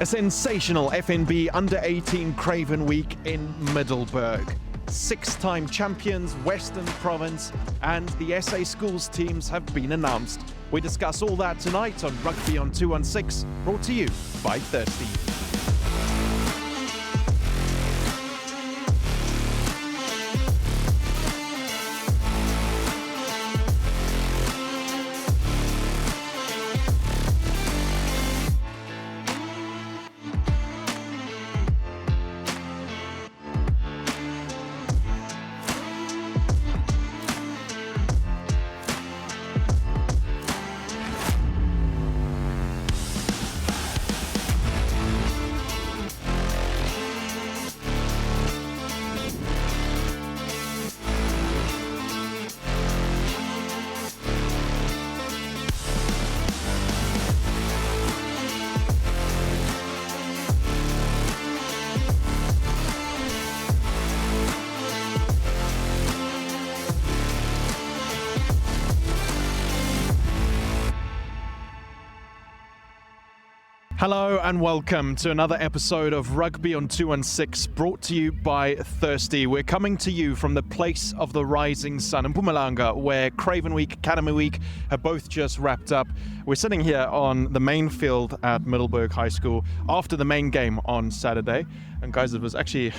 A sensational FNB Under-18 Craven week in Middelburg. 6-time champions, Western Province, and the SA Schools teams have been announced. We discuss all that tonight on Rugby on 216, brought to you by Thirsty. Hello and welcome to another episode of Rugby on 216, brought to you by Thirsty. We're coming to you from the place of the rising sun in Mpumalanga, where Craven Week, Academy Week have both just wrapped up. We're sitting here on the main field at Middelburg High School after the main game on Saturday. And guys, it was actually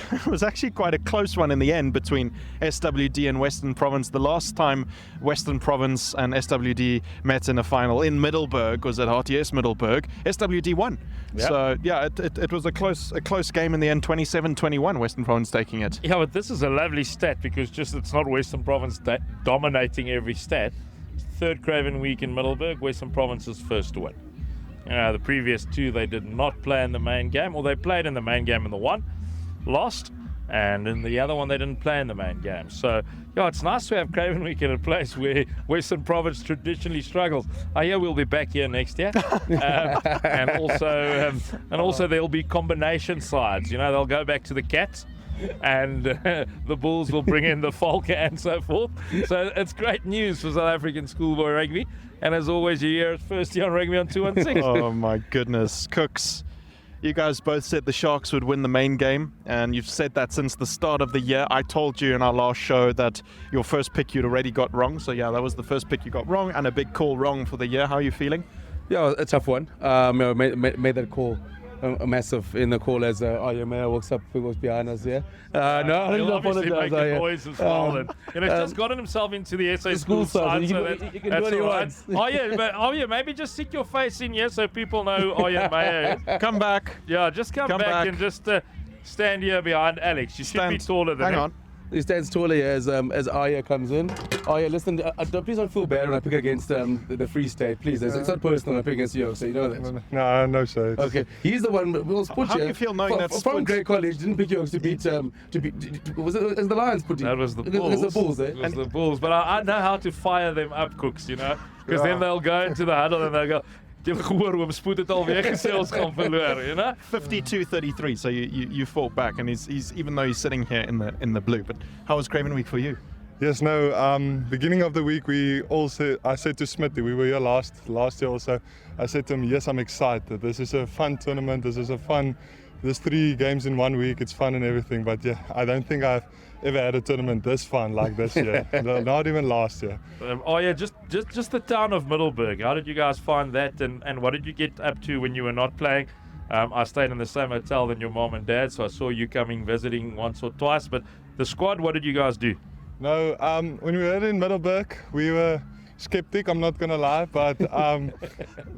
quite a close one in the end between SWD and Western Province. The last time Western Province and SWD met in a final in Middelburg was at RTS Middelburg. SWD won. Yep. So yeah, it was a close game in the end, 27-21, Western Province taking it. Yeah, but this is a lovely stat because it's not Western Province dominating every stat. Third Craven week in Middelburg, Western Province's first to win. The previous two, they did not play in the main game, or they played in the main game in the one, lost, and in the other one they didn't play in the main game. So, yeah, it's nice to have Craven Week in a place where Western Province traditionally struggles. I hear we'll be back here next year, and also there'll be combination sides. You know, they'll go back to the Cats, and the Bulls will bring in the Falca and so forth. So it's great news for South African schoolboy rugby. And as always, you're here at First Year on Rugby on 216. Oh my goodness. Cooks, you guys both said the Sharks would win the main game, and you've said that since the start of the year. I told you in our last show that your first pick you'd already got wrong. So yeah, that was the first pick you got wrong, and a big call wrong for the year. How are you feeling? Yeah, a tough one. Made that call. A massive in the call as Mayor walks up, who was behind us here. He'll obviously make the noise as well. And he's just gotten himself into the SA school side. You can do what he wants. Maybe just stick your face in here so people know Mayor is. Come back. Yeah, just come back and just stand here behind Alex. You should be taller than him. Hang on. He stands taller here as Aya comes in. Aya, listen, please don't feel bad when I pick against the Free State. Please, it's not personal. I pick against you, so you know that. No, sir. Okay, he's the one. We'll put How do you feel knowing that from Grey College didn't pick you to beat was it the Lions put you? That was the Bulls. It was the Bulls, eh? It was the Bulls. But I know how to fire them up, Cooks. You know, because then they'll go into the huddle and they'll go. You know? 52-33, so you fought back, and he's even though he's sitting here in the blue. But how was Craven Week for you? Yes, no. Beginning of the week, I said to Smithy, we were here last year also. I said to him, yes, I'm excited. This is a fun tournament. There's 3 games in 1 week. It's fun and everything. But yeah, I don't think I've ever had a tournament this fun like this year. Not even last year. Just the town of Middelburg. How did you guys find that, and what did you get up to when you were not playing? I stayed in the same hotel than your mom and dad, so I saw you coming visiting once or twice. But the squad, what did you guys do? No, when we were in Middelburg, we were skeptic, I'm not going to lie, but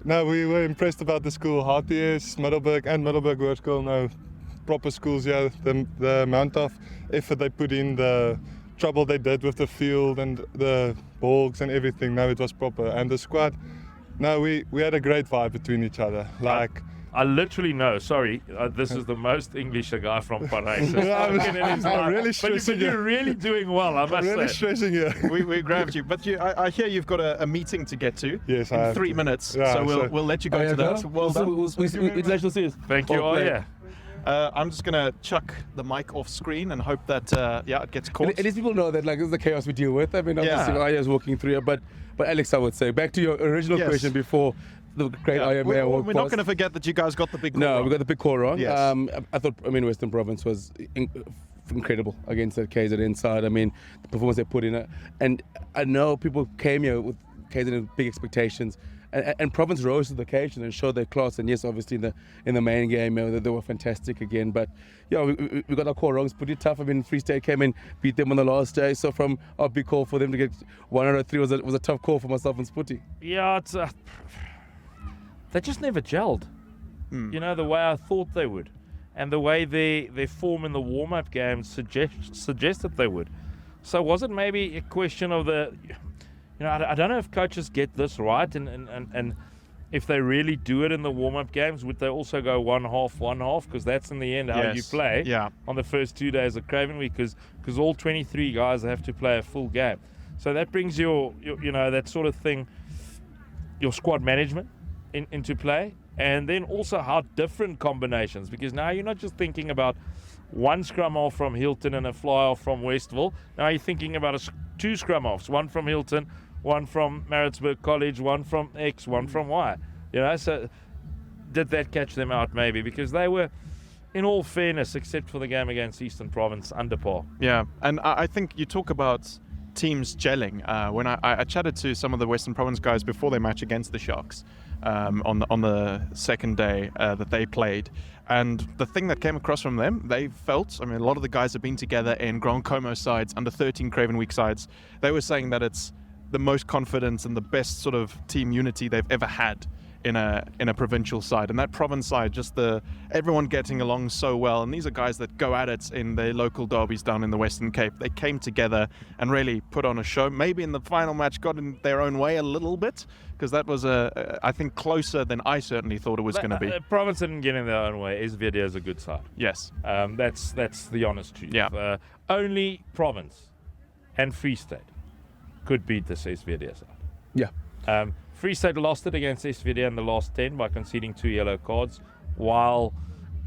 no, we were impressed about the school. RTS, Middelburg and Middelburg World School, no, proper schools here. The amount of effort they put in, the trouble they did with the field and the balls and everything, no, it was proper. And the squad, no, we had a great vibe between each other. I literally know, sorry, this is the most English a guy from Parys. But you're really doing well, I must say. I'm really stressing you. We grabbed you, but I hear you've got a meeting to get to in 3 minutes, yeah, so we'll let you go to that. Well done. International series. Thank you. I'm just going to chuck the mic off screen and hope that it gets caught. And these people know that this is the chaos we deal with. I mean, obviously, Aya's walking through here, but Alex, I would say, back to your original question before. the great IMA We're not going to forget that you guys got the big call No, wrong. we got the big call wrong. Yes. I thought, Western Province was incredible against the KZN side. The performance they put in. And I know people came here with KZN with big expectations. And Province rose to the occasion and showed their class. And yes, obviously in the main game, they were fantastic again. But we got our call wrong. It's pretty tough. Free State came in, beat them on the last day. So from our big call for them to get 1 out of 3 was a tough call for myself and Spooty. Yeah, they just never gelled. The way I thought they would, and the way their form in the warm-up games suggested they would. So was it maybe a question of I don't know if coaches get this right, and if they really do it in the warm-up games, would they also go 1/2? Because that's in the end how you play on the first 2 days of Craven Week, because all 23 guys have to play a full game. So that brings your that sort of thing, your squad management into play, and then also how different combinations, because now you're not just thinking about one scrum off from Hilton and a fly off from Westville. Now you're thinking about 2 scrum offs, one from Hilton, one from Maritzburg College, one from X, one from Y. So did that catch them out maybe? Because they were, in all fairness, except for the game against Eastern Province, under par. Yeah, and I think you talk about teams gelling. When I chatted to some of the Western Province guys before their match against the Sharks on the second day that they played, and the thing that came across from them, they felt, a lot of the guys have been together in Grand Como sides, under 13 Craven Week sides. They were saying that it's the most confidence and the best sort of team unity they've ever had in a provincial side. And that province side, just everyone getting along so well. And these are guys that go at it in their local derbies down in the Western Cape. They came together and really put on a show. Maybe in the final match got in their own way a little bit, because that was I think closer than I certainly thought it was going to be. Province didn't get in their own way. SVD is a good side. Yes. That's the honest truth. Yeah. Only Province and Free State could beat this SVD side. Yeah. Free State lost it against SVD in the last 10 by conceding 2 yellow cards while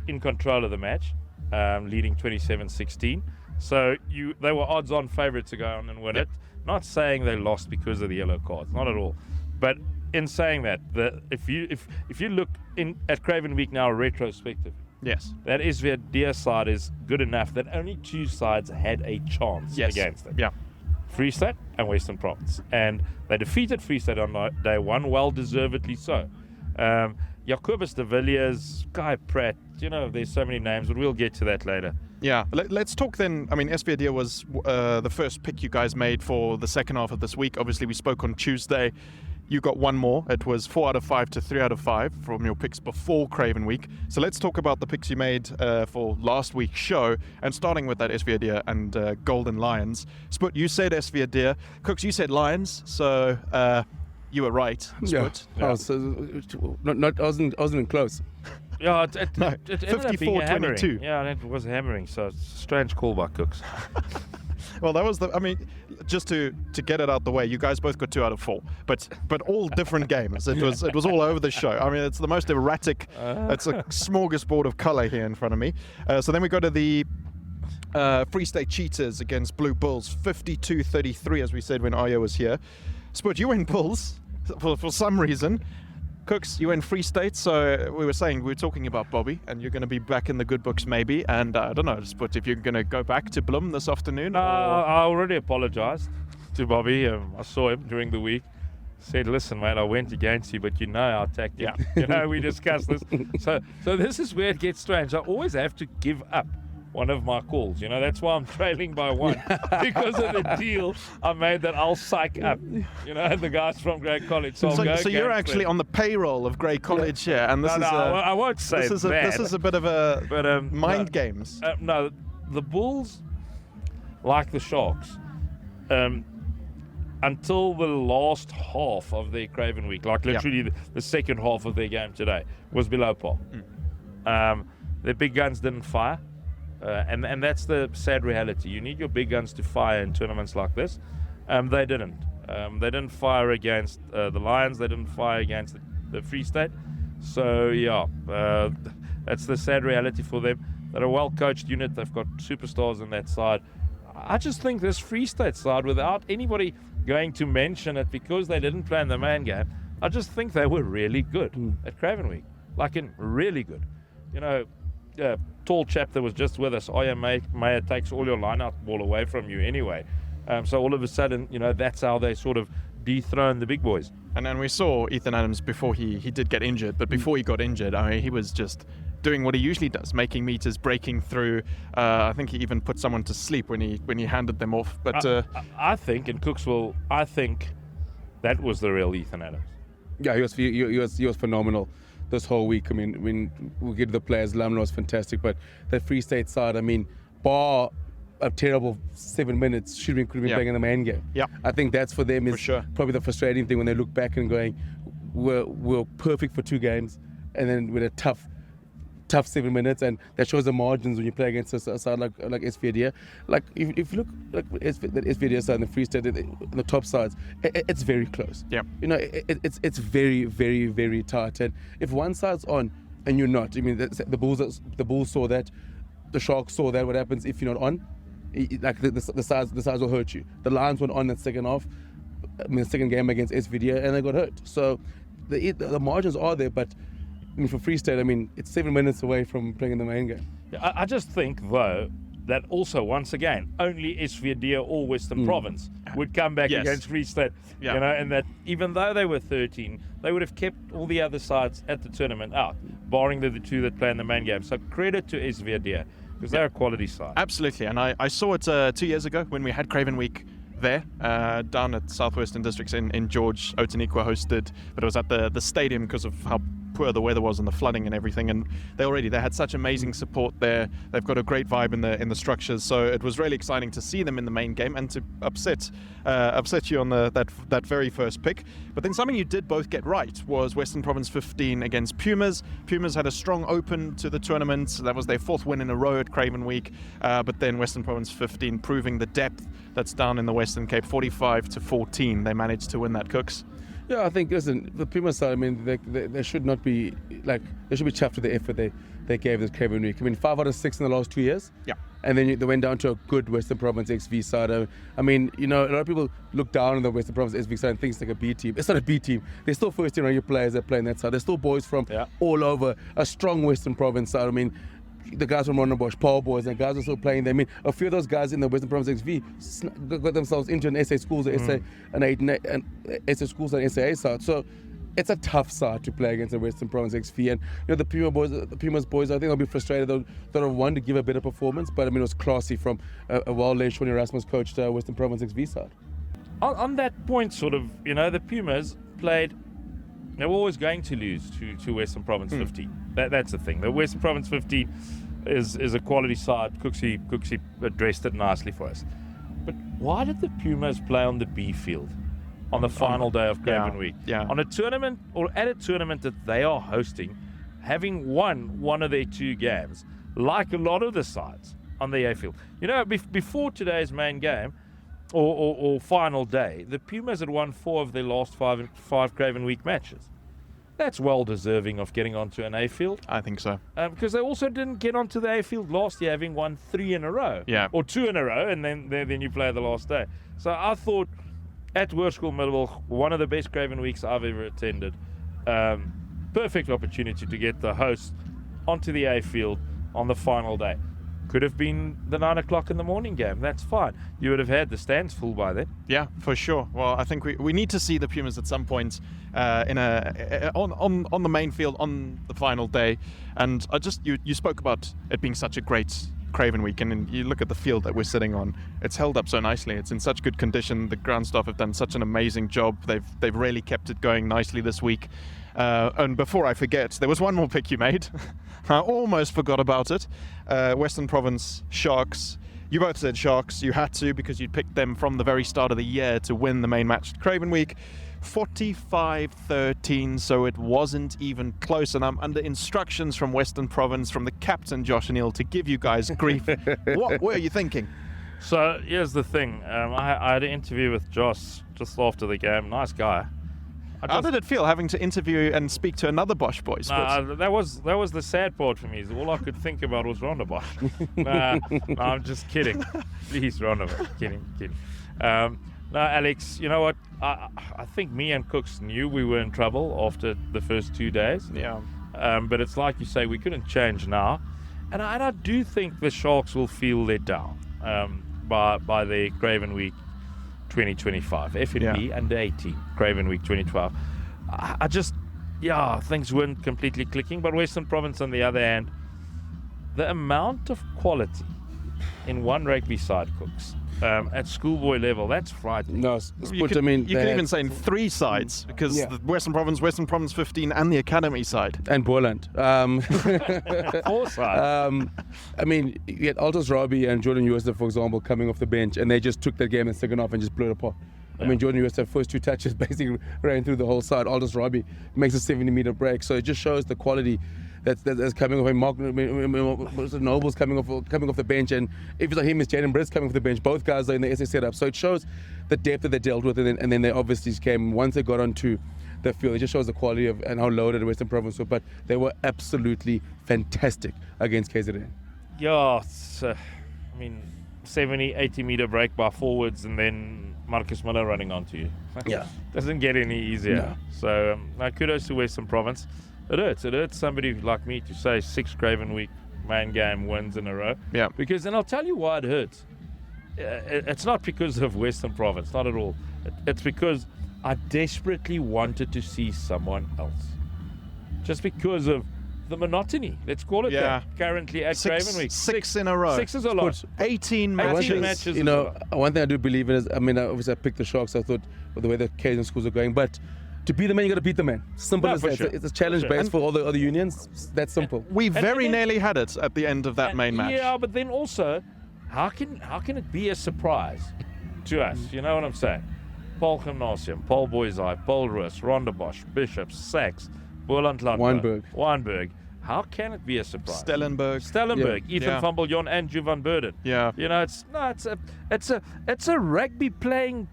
in control of the match, leading 27-16. So they were odds-on favourites to go on and win it. Not saying they lost because of the yellow cards, not at all. But in saying that, if you look at Craven Week now retrospectively, yes, that SVD side is good enough that only 2 sides had a chance against them. Yeah. Free State and Western Province. And they defeated Free State on day 1, well-deservedly so. Jacobus de Villiers, Guy Pratt, there's so many names, but we'll get to that later. Yeah, let's talk then. SVD was the first pick you guys made for the second half of this week. Obviously, we spoke on Tuesday. You got one more. It was 4 out of 5 to 3 out of 5 from your picks before Craven Week. So let's talk about the picks you made for last week's show, and starting with that SVD and Golden Lions. Sput, you said SVD. Cooks, you said Lions. So you were right. Sput. Yeah. I wasn't even close. Yeah, it ended up being a hammering. 54-22. Yeah, it was hammering. So it's a strange call by Cooks. Well, that was just to get it out the way, you guys both got 2 out of 4, but all different games. It was all over the show. It's the most erratic. It's a smorgasbord of colour here in front of me. So then we go to the Free State Cheetahs against Blue Bulls, 52-33, as we said when Arya was here. Spurt, you went Bulls for some reason. Cooks, you went Free State, so we were talking about Bobby, and you're going to be back in the good books maybe, and I don't know, but if you're going to go back to Bloom this afternoon? I already apologised to Bobby. I saw him during the week. Said, listen, mate, I went against you, but our tactic. Yeah. We discussed this. So this is where it gets strange. I always have to give up one of my calls. That's why I'm trailing by 1 because of the deal I made that I'll psych up. The guys from Grey College. So you're actually on the payroll of Grey College here, and this I won't say this is a bit of mind games. No, the Bulls, like the Sharks, until the last half of their Craven Week, like literally the second half of their game today, was below par. Their big guns didn't fire. And that's the sad reality. You need your big guns to fire in tournaments like this. They didn't. They didn't fire against the Lions. They didn't fire against the Free State. So, that's the sad reality for them. They're a well-coached unit. They've got superstars on that side. I just think this Free State side, without anybody going to mention it because they didn't play in the main game, I just think they were really good at Craven Week. Like, really good. You know, tall chap that was just with us, Oya Meyer takes all your line-out ball away from you anyway. So all of a sudden, you know, that's how they sort of dethrone the big boys. And then we saw Ethan Adams before he did get injured, but before he got injured, I mean, he was just doing what he usually does, making meters, breaking through. I think he even put someone to sleep when he handed them off. But I think in Cooksville, I think that was the real Ethan Adams. Yeah, he was phenomenal this whole week. I mean, when we get to the players, Lamla was fantastic, but the Free State side, I mean, bar a terrible 7 minutes, could have been playing in the main game. Yeah, I think that's for them is for sure. Probably the frustrating thing when they look back and going, we're perfect for 2 games, and then with a tough 7 minutes, and that shows the margins when you play against a side like SVD. Like if you look like the SVD side and the Free State, the top sides, it's very close. Yeah, you know, it's very, very, very tight. And if one side's on and you're not, I mean, the Bulls saw that, the Sharks saw that. What happens if you're not on? Like the sides will hurt you. The Lions went on that second half, the second game against SVD, and they got hurt. So the margins are there, but I mean, for Free State, I mean, it's 7 minutes away from playing in the main game. Yeah, I just think, though, that also, once again, only SVD or Western Province would come back against Free State. Yeah. You know, and that even though they were 13, they would have kept all the other sides at the tournament out, barring the 2 that play in the main game. So credit to SVD, because they're a quality side. Absolutely, and I saw it 2 years ago when we had Craven Week there, down at Southwestern Districts in George. Otanikwa hosted, but it was at the stadium because of how poor the weather was and the flooding and everything, and they had such amazing support there. They've got a great vibe in the structures, so it was really exciting to see them in the main game and to upset you on that very first pick. But then something you did both get right was Western Province 15 against Pumas. Pumas had a strong open to the tournament. That was their 4th win in a row at Craven Week, but then Western Province 15 proving the depth that's down in the Western Cape. 45-14 they managed to win that, Cooks. Yeah, I think, listen, the Pumas side, I mean, they should not be, like, they should be chuffed with the effort they gave this Craven Week. I mean, 5 out of 6 in the last 2 years. Yeah. And then they went down to a good Western Province XV side. I mean, you know, a lot of people look down on the Western Province XV side and think it's like a B team. It's not a B team. They're still first-year ranking players that play on that side. They're still boys from all over. A strong Western Province side. I mean, the guys from Ronnebosch, Paul boys, and guys are still playing there. I mean, a few of those guys in the Western Province XV got themselves into an SA schools, an SA schools and SAA side. So it's a tough side to play against the Western Province XV. And you know, the Pumas boys, I think they'll be frustrated. They'll have wanted to give a better performance, but I mean, it was classy from a well-led Shawnee Erasmus coached Western Province XV side. On that point, sort of, you know, the Pumas played. They were always going to lose to Western Province 15. That's the thing. The Western Province 15 is a quality side. Cooksey addressed it nicely for us. But why did the Pumas play on the B field on the final day of Craven Week? Yeah. On a tournament, or at a tournament that they are hosting, having won one of their 2 games, like a lot of the sides on the A field. You know, before today's main game, or final day, the Pumas had won 4 of their last 5 Craven Week matches. That's well deserving of getting onto an A field. I think so. Because they also didn't get onto the A field last year, having won 3 in a row. Yeah. Or 2 in a row, and then you play the last day. So I thought at Hoërskool Middelburg, one of the best Craven Weeks I've ever attended. Perfect opportunity to get the host onto the A field on the final day. Could have been the 9 o'clock in the morning game. That's fine. You would have had the stands full by then. Yeah, for sure. Well, I think we need to see the Pumas at some point on the main field on the final day. And you spoke about it being such a great Craven Week, and you look at the field that we're sitting on. It's held up so nicely. It's in such good condition. The ground staff have done such an amazing job. They've really kept it going nicely this week. And before I forget, there was one more pick you made. I almost forgot about it. Western Province Sharks. You both said Sharks. You had to, because you'd picked them from the very start of the year to win the main match at Craven Week. 45-13, so it wasn't even close. And I'm under instructions from Western Province, from the captain, Josh O'Neill, to give you guys grief. What were you thinking? So here's the thing. I had an interview with Josh just after the game. Nice guy. How did it feel having to interview and speak to another Bosch boy? That was the sad part for me. All I could think about was Rondebosch. I'm just kidding. Please, Rondebosch. Kidding. No, Alex, you know what? I think me and Cooks knew we were in trouble after the first 2 days. Yeah. But it's like you say, we couldn't change now. And I do think the Sharks will feel let down by the Craven Week 2025. FNB under 18, Craven Week 2012. Things weren't completely clicking. But Western Province, on the other hand, the amount of quality in one rugby side, Cooks, at schoolboy level, that's frightening. No, You could even say in 3 sides, because the Western Province 15, and the academy side. And Boland. 4 sides. I mean, you had Altos Robbie and Jordan Uester, for example, coming off the bench, and they just took that game in second half and just blew it apart. I mean, Jordan Uester, first 2 touches, basically ran through the whole side. Altos Robbie makes a 70-meter break. So it just shows the quality that's coming off him. Noble's coming off the bench, and if it's like him, it's Jaden Britt's coming off the bench. Both guys are in the SA setup, so it shows the depth that they dealt with, and then they obviously came once they got onto the field. It just shows the quality of and how loaded the Western Province were, but they were absolutely fantastic against KZN. Yeah, it's, 70, 80-meter break by forwards, and then Marcus Miller running onto you. Yeah, doesn't get any easier. No. So kudos to Western Province. It hurts somebody like me to say 6 Craven Week main game wins in a row. Yeah. Because, and I'll tell you why it hurts. It's not because of Western Province, not at all. It's because I desperately wanted to see someone else. Just because of the monotony, let's call it that, currently at Craven Week. 6 in a row. 6 is a lot. 18 matches. 18 matches. You know, one thing I do believe in is, obviously I picked the Sharks. I thought with the way the K's schools are going, but to be the man, you got to beat the man. Simple as that. Sure. It's a challenge based for all the other unions. That's simple. We very nearly had it at the end of that main match. Yeah, but then also, how can it be a surprise to us? You know what I'm saying? Paul Gymnasium, Paul Boisai, Paul Roos, Rondebosch, Bishop, Sachs, Boland Weinberg. How can it be a surprise? Stellenberg, Ethan van Biljon, and Juvan Burden. Yeah. You know, it's a rugby playing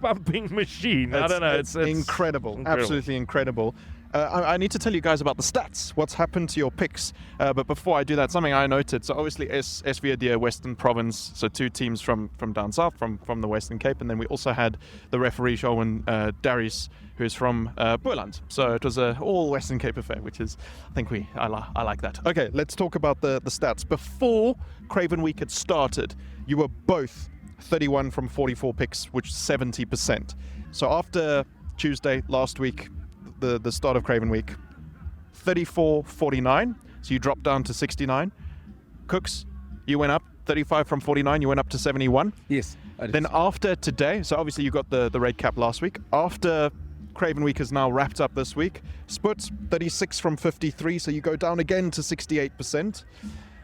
pumping machine. I don't know. It's incredible. Absolutely incredible. I need to tell you guys about the stats. What's happened to your picks? But before I do that, something I noted. So obviously SV Adir, Western Province. So 2 teams from down south, from the Western Cape, and then we also had the referee Sherwin Darius, who's from Boland. So it was a all Western Cape affair, which is, I like that. Okay, let's talk about the stats. Before Craven Week had started, you were both 31 from 44 picks, which is 70%. So after Tuesday last week, the start of Craven Week, 34-49, so you dropped down to 69. Cooks, you went up 35 from 49, you went up to 71. Yes. Then after today, so obviously you got the red cap last week. After Craven Week is now wrapped up this week, Sput 36 from 53, so you go down again to 68%.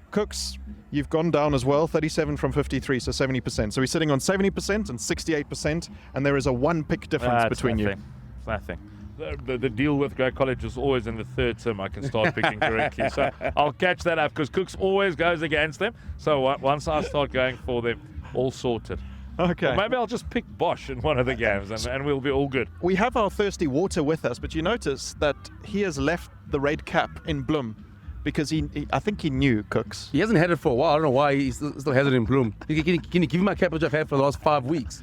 Cooks, you've gone down as well, 37 from 53, so 70%. So we're sitting on 70% and 68%, and there is a 1 pick difference between you. Nothing. The deal with Grey College is always in the 3rd term I can start picking correctly. So I'll catch that up because Cooks always goes against them. So once I start going for them, all sorted. Okay. Or maybe I'll just pick Bosch in one of the games and we'll be all good. We have our Thirsty Water with us, but you notice that he has left the red cap in Bloom because I think he knew Cooks. He hasn't had it for a while. I don't know why he still has it in Bloom. Can you give me my cap which I've had for the last 5 weeks?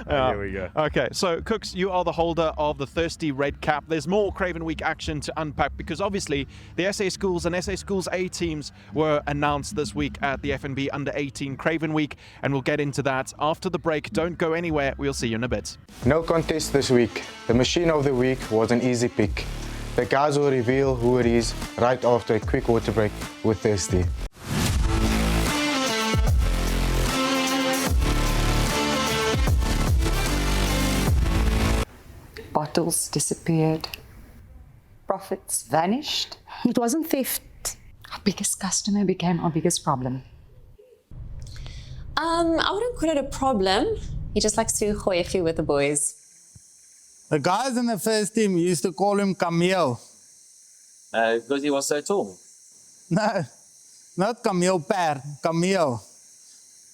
Here we go. Okay, so Cooks, you are the holder of the Thirsty Red Cap. There's more Craven Week action to unpack because obviously the SA Schools and SA Schools A teams were announced this week at the FNB Under 18 Craven Week, and we'll get into that after the break. Don't go anywhere. We'll see you in a bit. No contest this week. The machine of the week was an easy pick. The guys will reveal who it is right after a quick water break with Thirsty. Bottles disappeared. Profits vanished. It wasn't theft. Our biggest customer became our biggest problem. I wouldn't call it a problem. He just likes to gooi a few with the boys. The guys in the first team used to call him Camille. Because he was so tall. No, not Camille Per, Camille.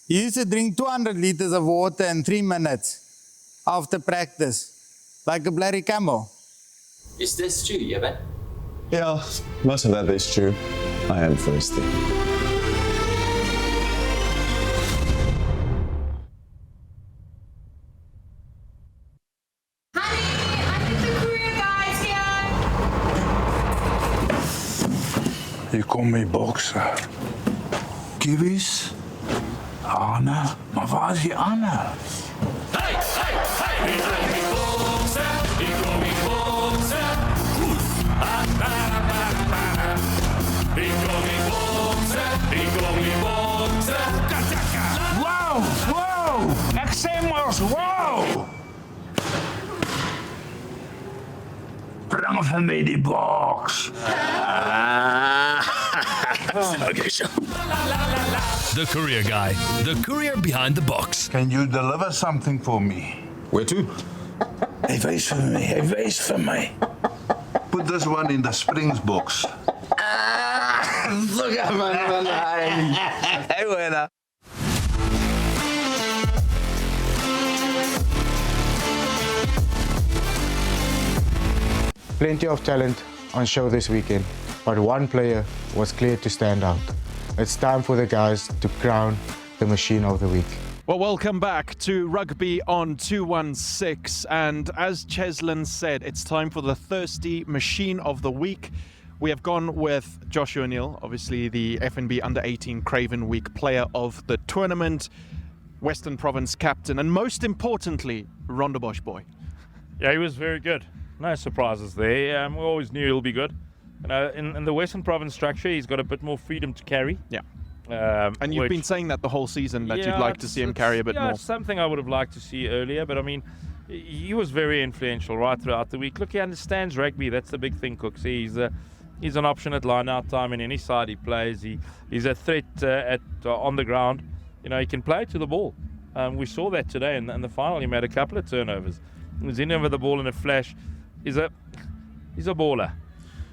He used to drink 200 liters of water in 3 minutes after practice. Like a bloody camel. Is this true, Yevon? Yeah, most of that is true. I am thirsty. kom my bokser. Kiwis? Anna? Maar waar is die Anna? Hey, hey, hey! Ik kom die bokser, ik kom die bokser. Ik kom die bokser, ik kom die bokser. Wow, wow! Ek sê mos, wow! Bring vir my die boks. Okay, so. The courier guy, the courier behind the box. Can you deliver something for me? Where to? Hy wys vir my. Put this one in the Springs box. Look at man. Hey, winner. Plenty of talent on show this weekend, but one player was clear to stand out. It's time for the guys to crown the machine of the week. Well, welcome back to Rugby on 216. And as Cheslin said, it's time for the Thirsty Machine of the Week. We have gone with Josh O'Neill, obviously the FNB Under-18 Craven Week Player of the Tournament, Western Province captain, and most importantly, Rondebosch boy. Yeah, he was very good. No surprises there. We always knew he'll be good. You know, in the Western Province structure, he's got a bit more freedom to carry. Yeah. And you've been saying that the whole season, that you'd like to see him carry a bit more. It's something I would have liked to see earlier, but I mean, he was very influential right throughout the week. Look, he understands rugby. That's the big thing, Cooks. He's an option at line-out time in any side he plays. He's a threat on the ground. You know, he can play to the ball. We saw that today in the final. He made a couple of turnovers. He was in over the ball in a flash. He's a baller.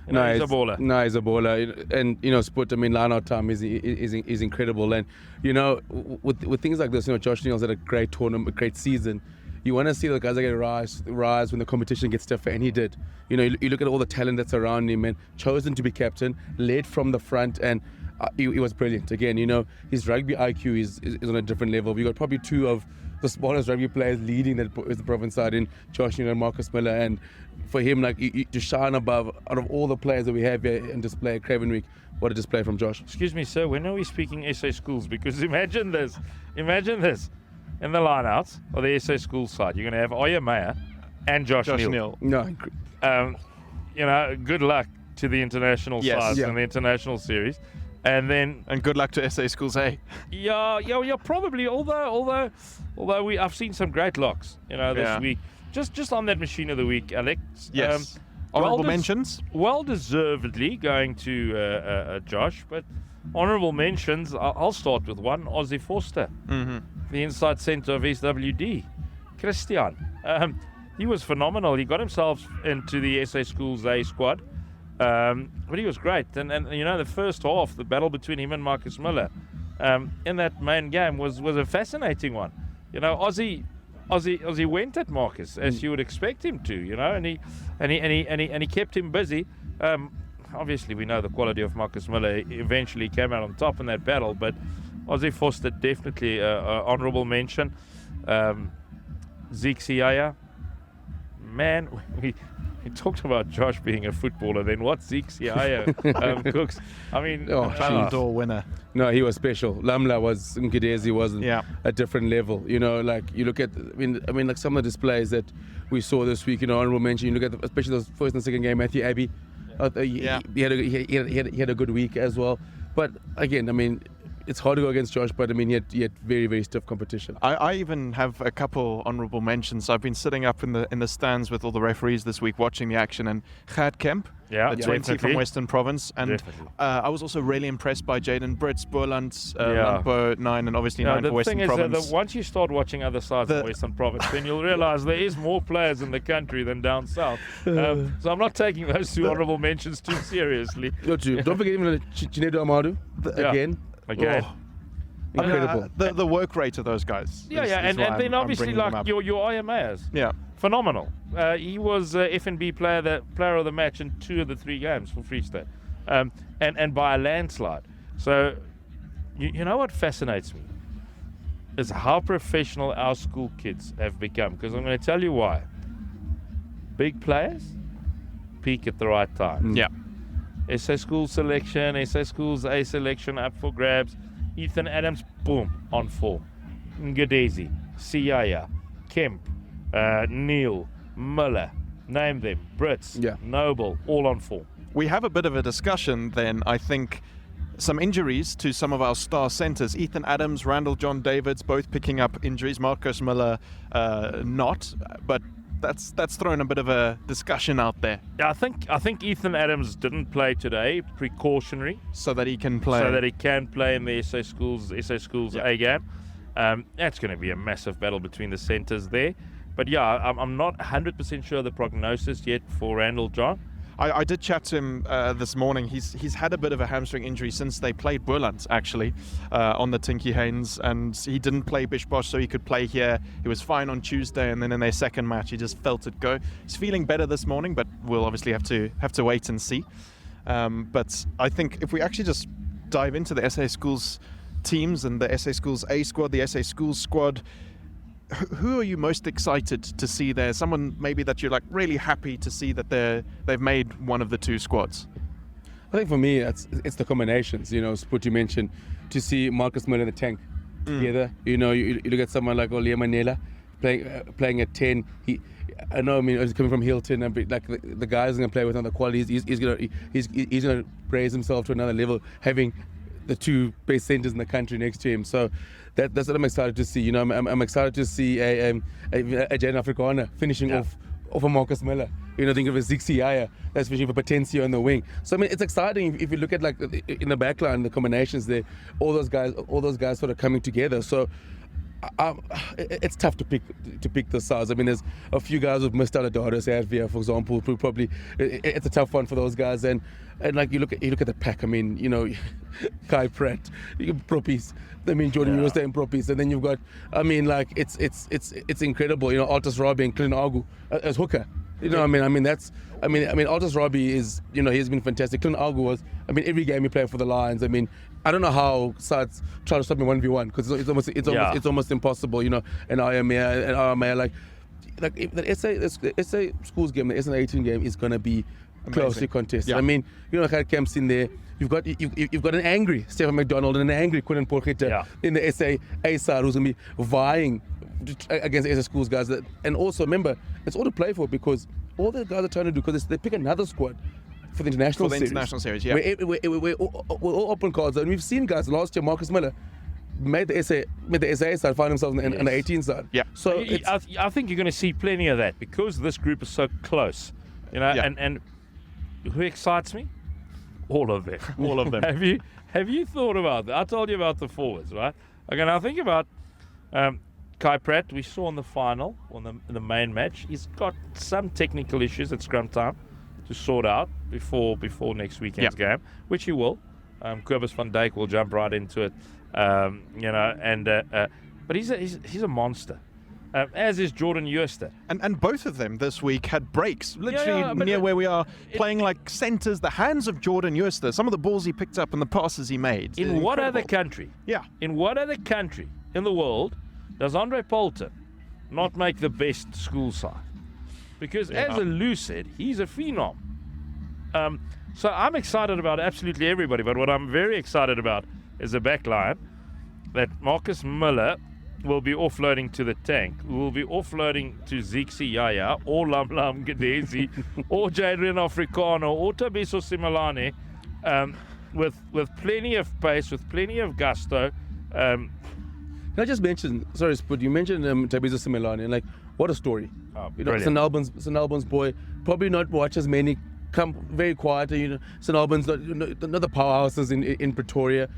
He's a baller. No, he's a baller. And, you know, Sport, I mean, line-out time is incredible. And, you know, with things like this, you know, Josh Neal's had a great tournament, a great season. You want to see the guys that get rise when the competition gets tougher, and he did. You know, you look at all the talent that's around him, and chosen to be captain, led from the front, and he was brilliant. Again, you know, his rugby IQ is on a different level. We got probably two of the smallest rugby players leading the province side in Josh Neal and Marcus Miller, and for him, like, to shine above out of all the players that we have here in display at Craven Week. What a display from Josh. Excuse me, sir, when are we speaking SA schools? Because imagine this. In the lineouts of the SA school side, you're going to have Oya Meyer and Josh Neal. No. You know, good luck to the international side and the international series. And good luck to SA schools A. Yeah, probably. Although I've seen some great locks, you know, this week. Just on that machine of the week, Alex. Yes. Honourable mentions? Well deservedly going to Josh, but honourable mentions, I'll start with one, Ozzy Forster, the inside centre of SWD. Christian. He was phenomenal. He got himself into the SA Schools A squad, but he was great. And you know, the first half, the battle between him and Marcus Miller in that main game was a fascinating one. You know, Ozzy went at Marcus as you would expect him to, you know, and he kept him busy. Obviously, we know the quality of Marcus Miller eventually came out on top in that battle, but Ozzy Forster definitely honourable mention. Zeke Siaya, man, we talked about Josh being a footballer. Then what's Zeke Siaya Cooks? I mean, Ballon d'Or winner. No, he was special. Lamla was Nkidezi wasn't a different level. You know, like you look at, I mean, like some of the displays that we saw this week. You know, honourable mention. You look at especially those first and second game. Matthew Abbey, he had a good week as well. But again, I mean, it's hard to go against Josh, but I mean, he had very, very stiff competition. I even have a couple honourable mentions. I've been sitting up in the stands with all the referees this week watching the action, and Gert Kemp, the 20 from Western Province, and I was also really impressed by Jaden Brits, Boerland, Lampo 9, and obviously 9 for Western Province. The thing is that once you start watching other sides of Western Province, then you'll realise there is more players in the country than down south. So I'm not taking those two honourable mentions too seriously. Don't forget even Chinedu Amadu again. Incredible. The work rate of those guys. And then obviously like your IMAs. Yeah. Phenomenal. He was FNB player of the match in 2 of the 3 games for Free State, and by a landslide. So you know what fascinates me is how professional our school kids have become. Because I'm going to tell you why. Big players peak at the right time. Yeah. SA Schools selection, SA Schools A selection up for grabs. Ethan Adams, boom, on form. Ngedezi, Siaya, Kemp, Neil, Miller, name them, Brits, Noble, all on form. We have a bit of a discussion then, I think. Some injuries to some of our star centres. Ethan Adams, Randall John Davids, both picking up injuries. Marcus Miller not, but that's thrown a bit of a discussion out there. Yeah, I think Ethan Adams didn't play today, precautionary, so that he can play. So that he can play in the SA Schools A game. That's going to be a massive battle between the centres there. But yeah, I'm not 100% sure the prognosis yet for Randall John. I did chat to him this morning. He's had a bit of a hamstring injury since they played Boland, actually, on the Tinky Haynes, and he didn't play Bish Bosch, so he could play here. He was fine on Tuesday, and then in their second match, he just felt it go. He's feeling better this morning, but we'll obviously have to wait and see. But I think if we actually just dive into the SA Schools teams and the SA Schools A squad, the SA Schools squad, who are you most excited to see there? Someone maybe that you're like really happy to see that they've made one of the two squads? I think for me, it's the combinations. You know, Sport you mentioned, to see Marcus Miller and the Tank together. You know, you look at someone like Olia Manela playing at 10. I mean, he's coming from Hilton, and like the guys going to play with another qualities. He's gonna raise himself to another level, having the two best centers in the country next to him. So that's what I'm excited to see. You know, I'm excited to see a Jane Afrikaner finishing off a Marcus Miller. You know, think of a Zixi Yaya that's finishing for Potencio on the wing. So I mean, it's exciting if you look at like in the back line, the combinations there, all those guys sort of coming together. So it's tough to pick the size. I mean, there's a few guys who've missed out a daughter, say Advia, for example, who probably it's a tough one for those guys. And like you look at the pack. I mean, you know, Kai Pratt, Proppies. I mean, Jordan Uwasta and Proppies, and then you've got. I mean, like it's incredible. You know, Altus Robbie and Clint Agu as hooker. You know, I mean, Altus Robbie is, you know, he's been fantastic. Clint Agu was, I mean, every game he played for the Lions. I mean, I don't know how sides try to stop me 1v1 because it's almost impossible. You know, and IMA like the SA Schools game, the SA18 game is gonna be closely contested. I mean, you know, had camps in there. You've got an angry Stephen McDonald and an angry Quinton Porchetta in the SA A side who's gonna be vying against the SA Schools guys. And also remember, it's all to play for because all the guys are trying to do, because they pick another squad for the international series. We're all open cards, and we've seen guys last year. Marcus Miller made the SA side, find himself in the 18 side. Yeah. So I think you're going to see plenty of that because this group is so close. You know, and who excites me? All of them. All of them. Have you thought about that? I told you about the forwards, right? Okay, now think about Kai Pratt. We saw in the final, in the main match, he's got some technical issues at scrum time to sort out before next weekend's game, which he will. Kobus van Dijk will jump right into it, you know. And but he's a monster. As is Jordan Uwasta. And both of them this week had breaks, literally near where we are, playing like centres. The hands of Jordan Uwasta, some of the balls he picked up and the passes he made. In what other country? Yeah. In what other country in the world does Andre Poulton not make the best school side? Because as Lou said, he's a phenom. So I'm excited about absolutely everybody, but what I'm very excited about is the back line, that Marcus Miller will be offloading to the Tank, will be offloading to Zixi Yaya, or Lam Gadezi, or Jadrian Africano, or Tabiso Similane, with plenty of pace, with plenty of gusto. Can I just mention, sorry, Spud, you mentioned Tabiso Similane, and like, what a story. You know, St Albans boy, probably not watch as many, come very quiet, you know, St Albans, not the powerhouses in Pretoria.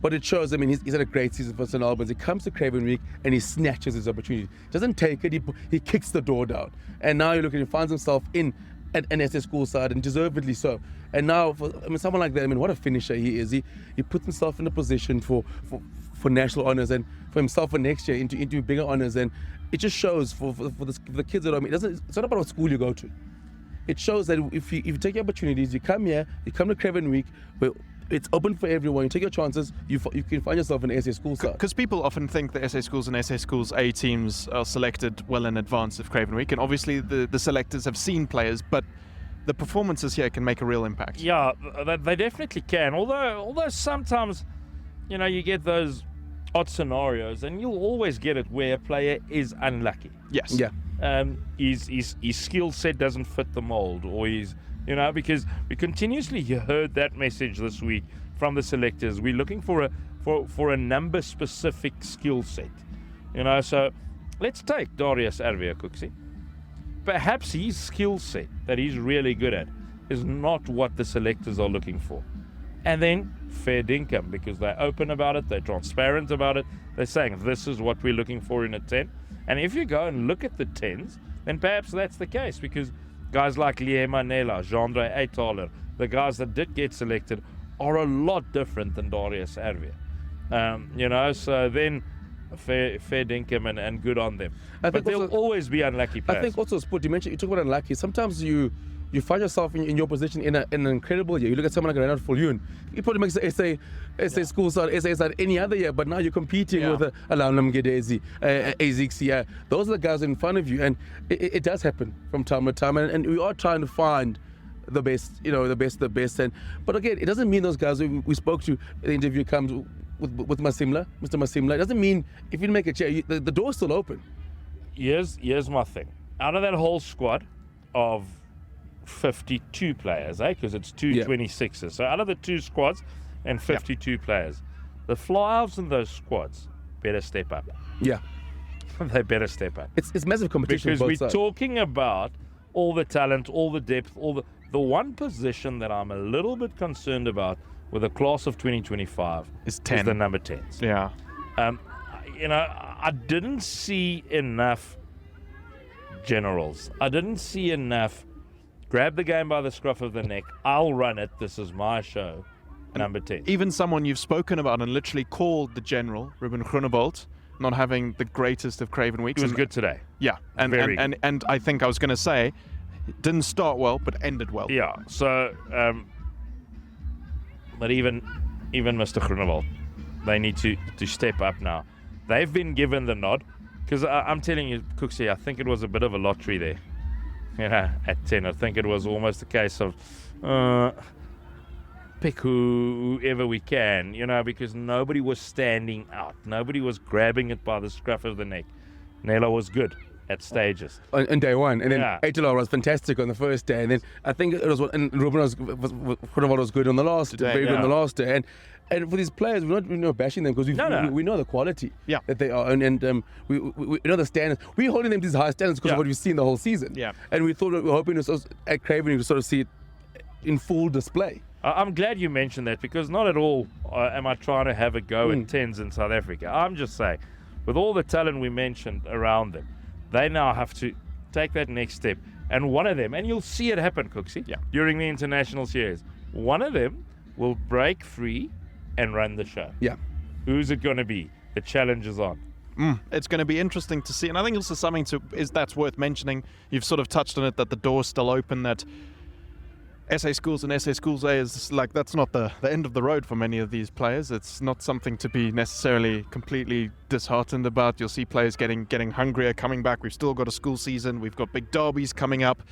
But it shows, I mean, he's had a great season for St Albans. He comes to Craven Week and he snatches his opportunity. Doesn't take it, he kicks the door down. And now you look at him, finds himself in an SA school side, and deservedly so. And now, someone like that, what a finisher he is. He puts himself in a position for national honours and for himself for next year into bigger honours. And it just shows for the kids that it's not about what school you go to. It shows that if you take your opportunities, you come here, you come to Craven Week, where it's open for everyone. You take your chances. You can find yourself in an SA school side. Because people often think the SA Schools and SA Schools A teams are selected well in advance of Craven Week, and obviously the selectors have seen players, but the performances here can make a real impact. Yeah, they definitely can. Although sometimes, you get those odd scenarios, and you'll always get it where a player is unlucky. Yes. Yeah. His skill set doesn't fit the mold, or because we continuously heard that message this week from the selectors. We're looking for a number specific skill set. So let's take Darius Arvia Cooksey. Perhaps his skill set that he's really good at is not what the selectors are looking for. And then fair dinkum, because they're open about it, they're transparent about it, they're saying this is what we're looking for in a 10. And if you go and look at the 10s, then perhaps that's the case, because guys like Liema Nela, Jandre Eitaler, the guys that did get selected are a lot different than Darius Arvia. So then fair dinkum and good on them. But there'll always be unlucky players. I think also, Sport, you talk about unlucky. Sometimes you find yourself in your position in an incredible year. You look at someone like Rhino Fulyoon. He probably makes the SA school side, SA side any other year, but now you're competing with Alanam Gedezi, Azixia. Those are the guys in front of you, and it does happen from time to time. And we are trying to find the best, the best. But again, it doesn't mean those guys we spoke to in the interview comes with Mr. Masimla. It doesn't mean if you make a chair, the door's still open. Here's my thing. Out of that whole squad of 52 players, because it's two 26ers. So out of the two squads and 52 players, the fly-offs in those squads better step up. Yeah. They better step up. It's massive competition. Because we're talking about all the talent, all the depth, the one position that I'm a little bit concerned about with the class of 2025 is the number 10s. Yeah. I didn't see enough generals. I didn't see enough grab the game by the scruff of the neck. I'll run it. This is my show. Number 10. Even someone you've spoken about and literally called the general, Ruben Groenewald, not having the greatest of Craven weeks. He was good today. Yeah. And I think I was going to say, it didn't start well, but ended well. Yeah. So, but even Mr. Groenewald, they need to step up now. They've been given the nod, because I'm telling you, Cooksey, I think it was a bit of a lottery there. At 10, I think it was almost a case of pick whoever we can, because nobody was standing out. Nobody was grabbing it by the scruff of the neck. Nela was good at stages. On day one, and then Eitaler was fantastic on the first day, and then I think it was, and Ruben was good on the last day, very good on the last day, and for these players, we're not bashing them, because we know the quality that they are, and we know the standards. We're holding them to these high standards because of what we've seen the whole season. Yeah. And we thought we were hoping at Craven to sort of see it in full display. I'm glad you mentioned that, because not at all am I trying to have a go at 10s in South Africa. I'm just saying, with all the talent we mentioned around them, they now have to take that next step. And one of them, and you'll see it happen, Cooksey, during the international series, one of them will break free and run the show. Yeah. Who's it going to be? The challenge is on. It's going to be interesting to see. And I think also something that's worth mentioning. You've sort of touched on it, that the door's still open, that SA Schools and SA Schools A is like, that's not the end of the road for many of these players. It's not something to be necessarily completely disheartened about. You'll see players getting hungrier, coming back. We've still got a school season. We've got big derbies coming up,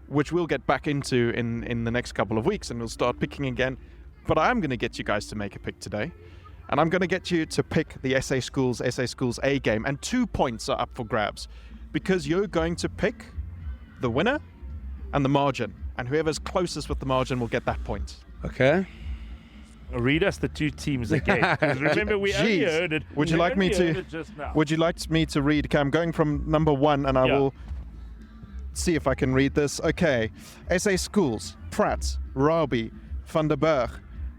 which we'll get back into in the next couple of weeks, and we'll start picking again. But I am going to get you guys to make a pick today. And I'm going to get you to pick the SA Schools A game. And 2 points are up for grabs, because you're going to pick the winner and the margin. And whoever's closest with the margin will get that point. Okay. Read us the two teams again. 'Cause remember, we only heard it. Would you like me to? Would you like me to read? Okay, I'm going from number 1, and I will see if I can read this. Okay, SA Schools: Pratt, Rabi, Van der Berg,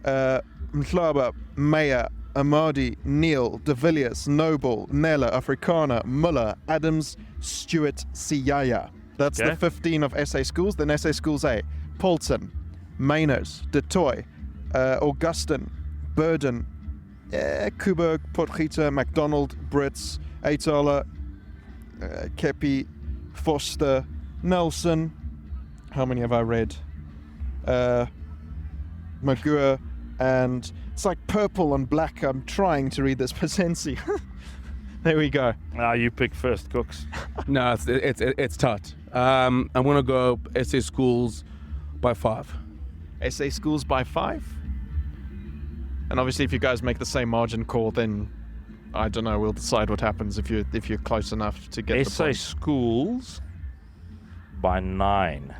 Mhlaba, Meyer, Amadi, Neil, De Villiers, Noble, Nella, Afrikaner, Muller, Adams, Stewart, Siyaya. That's the 15 of SA Schools. Then SA Schools A: Paulson, Mainers, De Toy, Augustin, Burden, Kuberg, Potgieter, McDonald, Brits, Eitaler, Kepi, Foster, Nelson. How many have I read? Magua, and it's like purple and black. I'm trying to read this. Pasensi. There we go. You pick first, Cooks. No, it's tight. I'm gonna go SA Schools, by 5. SA Schools by 5? And obviously if you guys make the same margin call, then I don't know, we'll decide what happens if you're close enough to get the SA point. Schools by 9.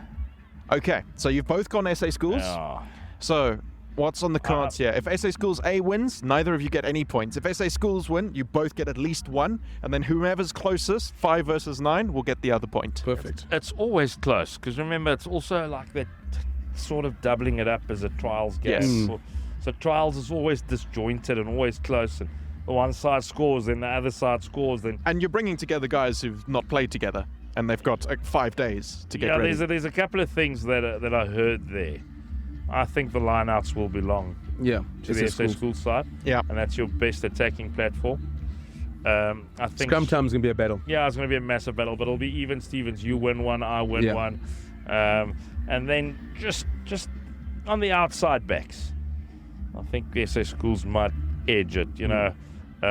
Okay, so you've both gone SA Schools. Yeah. So what's on the cards here? If SA Schools A wins, neither of you get any points. If SA Schools win, you both get at least 1, and then whoever's closest, 5 versus 9, will get the other point. Perfect. It's always close, because remember, it's also like that sort of doubling it up as a trials game. Yes. So trials is always disjointed and always close, and the one side scores, then the other side scores, then. And you're bringing together guys who've not played together, and they've got 5 days to get ready. There's a couple of things that I heard there. I think the lineouts will belong to the SA Schools side. Yeah. And that's your best attacking platform. I think Scrum time's going to be a battle. Yeah, it's going to be a massive battle, but it'll be even Stevens. You win one, I win one. And then just on the outside backs, I think SA Schools might edge it. You know,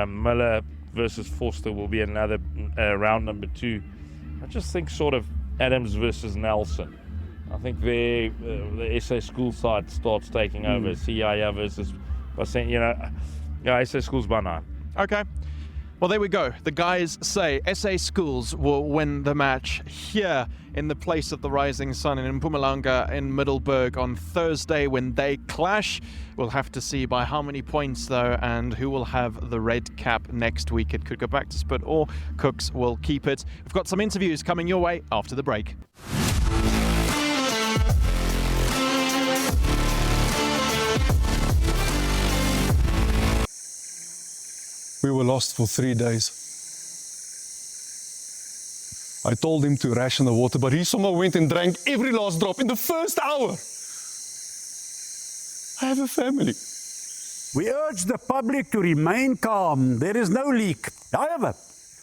Miller versus Forster will be another round number 2. I just think sort of Adams versus Nelson. I think the SA School side starts taking over. CIA versus, SA Schools by 9. Okay. Well, there we go. The guys say SA Schools will win the match here in the place of the Rising Sun in Mpumalanga in Middelburg on Thursday when they clash. We'll have to see by how many points, though, and who will have the red cap next week. It could go back to Spit or Cooks will keep it. We've got some interviews coming your way after the break. We were lost for 3 days. I told him to ration the water, but he somehow went and drank every last drop in the first hour. I have a family. We urge the public to remain calm. There is no leak. However,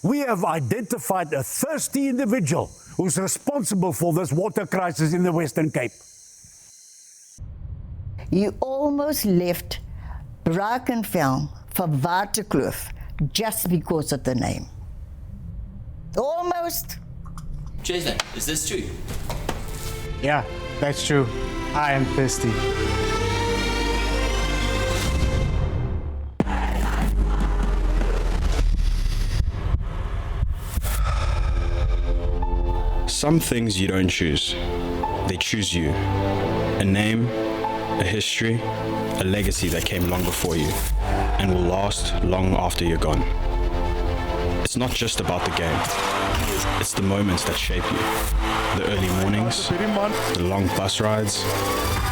we have identified a thirsty individual who's responsible for this water crisis in the Western Cape. You almost left Brackenfell for Waterkloof just because of the name. Almost. Jason, is this true? Yeah, that's true. I am thirsty. Some things you don't choose. They choose you. A name, a history, a legacy that came long before you and will last long after you're gone. It's not just about the game. It's the moments that shape you. The early mornings, the long bus rides,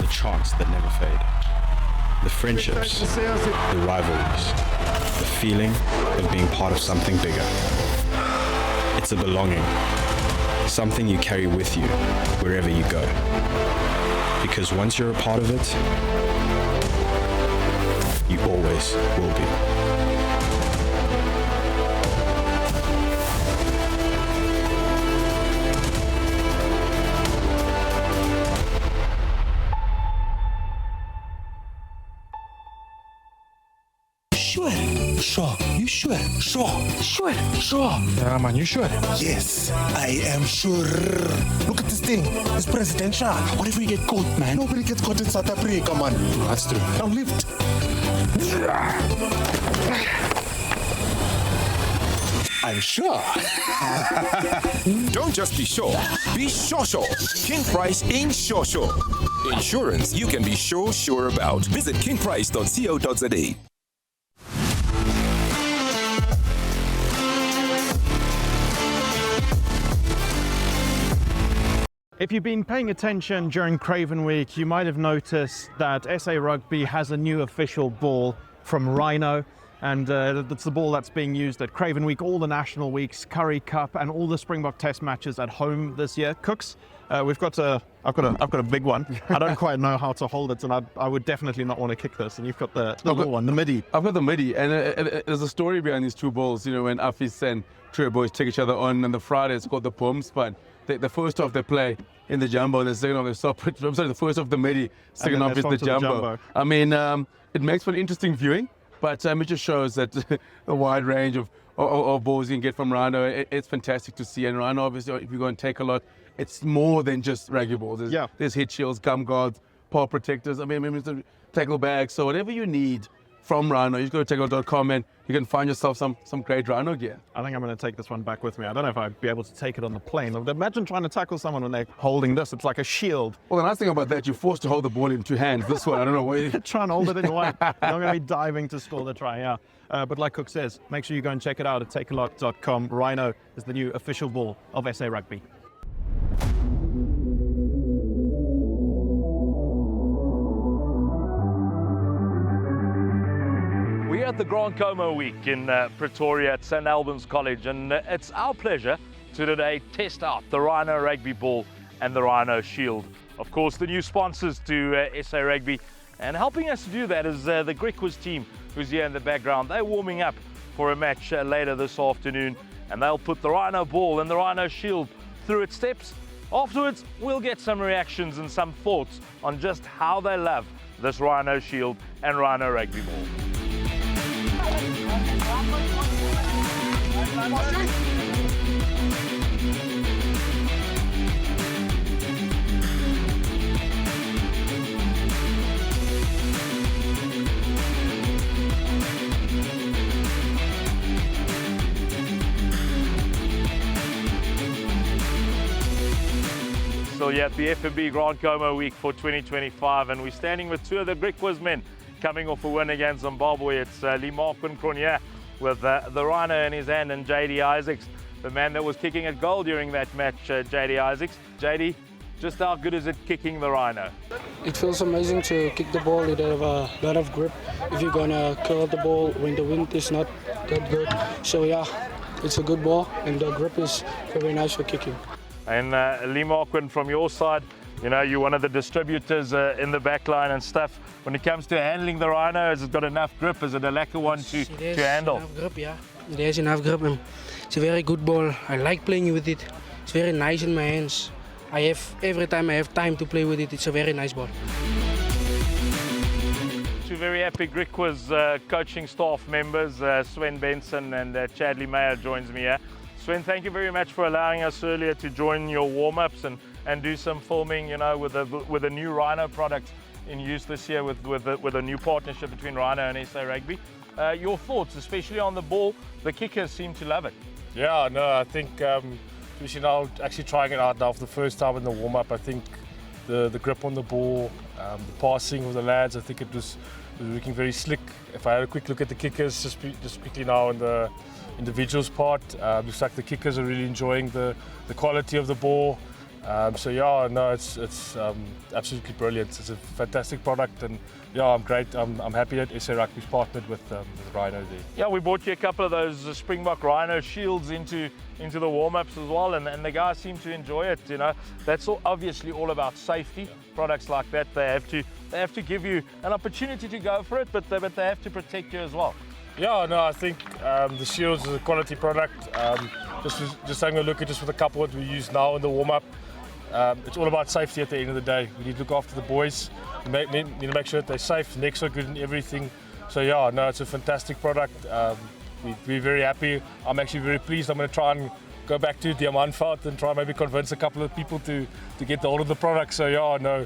the chants that never fade. The friendships, the rivalries, the feeling of being part of something bigger. It's a belonging, something you carry with you wherever you go. Because once you're a part of it, you always will be. Sure. You sure? Sure. Yeah, man, you sure? Yes, I am sure. Look at this thing. It's presidential. What if we get caught, man? Nobody gets caught in South Africa, man. That's true. Now lift. I'm sure. Don't just be sure. Be sure. King Price in sure. Insurance you can be sure about. Visit kingprice.co.za. If you've been paying attention during Craven Week, you might have noticed that SA Rugby has a new official ball from Rhino, and that's the ball that's being used at Craven Week, all the national weeks, Currie Cup, and all the Springbok Test matches at home this year. Cooks, I've got a big one. I don't quite know how to hold it, and I would definitely not want to kick this. And you've got the little one, the midi. I've got the midi, and there's a story behind these two balls. You know, when Afis and Trio Boys take each other on the Friday, it's called the Pom Span. The first half they play in the jumbo, the second half they separate. I'm sorry, the first half the midi, second half is the jumbo. I mean, it makes for an interesting viewing, but it just shows that the wide range of balls you can get from Rhino. It's fantastic to see. And Rhino, obviously, if you're going to take a lot, it's more than just rugby balls. There's hit shields, gum guards, paw protectors. I mean, the tackle bags. So whatever you need from Rhino, you just go to tackle.com and you can find yourself some great Rhino gear. I think I'm going to take this one back with me. I don't know if I'd be able to take it on the plane. Imagine trying to tackle someone when they're holding this. It's like a shield. Well, the nice thing about that, you're forced to hold the ball in two hands. This one, I don't know why. Try and hold it in one. You're not going to be diving to score the try, yeah. But like Cook says, make sure you go and check it out at takealot.com. Rhino is the new official ball of SA Rugby. We're at the Grand Como week in Pretoria at St Albans College, and it's our pleasure to today test out the Rhino rugby ball and the Rhino shield. Of course, the new sponsors to SA Rugby, and helping us to do that is the Griquas team, who's here in the background. They're warming up for a match later this afternoon, and they'll put the Rhino ball and the Rhino shield through its steps. Afterwards, we'll get some reactions and some thoughts on just how they love this Rhino shield and Rhino rugby ball. So yeah, at the FNB Grand Como week for 2025, and we're standing with two of the Griquas men coming off a win against Zimbabwe. It's Limakwan Cronje with the Rhino in his hand, and JD Isaacs, the man that was kicking at goal during that match, JD Isaacs. JD, just how good is it kicking the Rhino? It feels amazing to kick the ball. It have a lot of grip if you're going to curl the ball when the wind is not that good. So yeah, it's a good ball, and the grip is very nice for kicking. And Limakwan, from your side, you know, you're one of the distributors in the back line and stuff. When it comes to handling the Rhino, has it got enough grip? Is it a lacquer one to handle? Enough grip, yeah. It has enough grip. And it's a very good ball. I like playing with it. It's very nice in my hands. Every time I have time to play with it, it's a very nice ball. Two very happy Griquas coaching staff members, Sven Benson and Chadley Meyer joins me here. Sven, thank you very much for allowing us earlier to join your warm-ups and do some filming, you know, with a new Rhino product in use this year with a new partnership between Rhino and SA Rugby. Your thoughts, especially on the ball? The kickers seem to love it. Yeah, no, I think especially now actually trying it out now for the first time in the warm-up. I think the grip on the ball, the passing of the lads, I think it was looking very slick. If I had a quick look at the kickers, just quickly now in the individuals part, looks like the kickers are really enjoying the quality of the ball. So yeah, no, it's absolutely brilliant. It's a fantastic product, and yeah, I'm great. I'm happy that SA Rugby's partnered with Rhino there. Yeah, we bought you a couple of those Springbok Rhino shields into the warm-ups as well, and the guys seem to enjoy it. You know, that's obviously all about safety. Products like that, they have to give you an opportunity to go for it, but they have to protect you as well. Yeah, no, I think the shields is a quality product. Just having a look at just with a couple that we use now in the warm-up. It's all about safety at the end of the day. We need to look after the boys. We need to make sure that they're safe, necks are good and everything. So yeah, no, it's a fantastic product. We're very happy. I'm actually very pleased. I'm going to try and go back to Diamantfout and try and maybe convince a couple of people to get hold of the product. So yeah, no.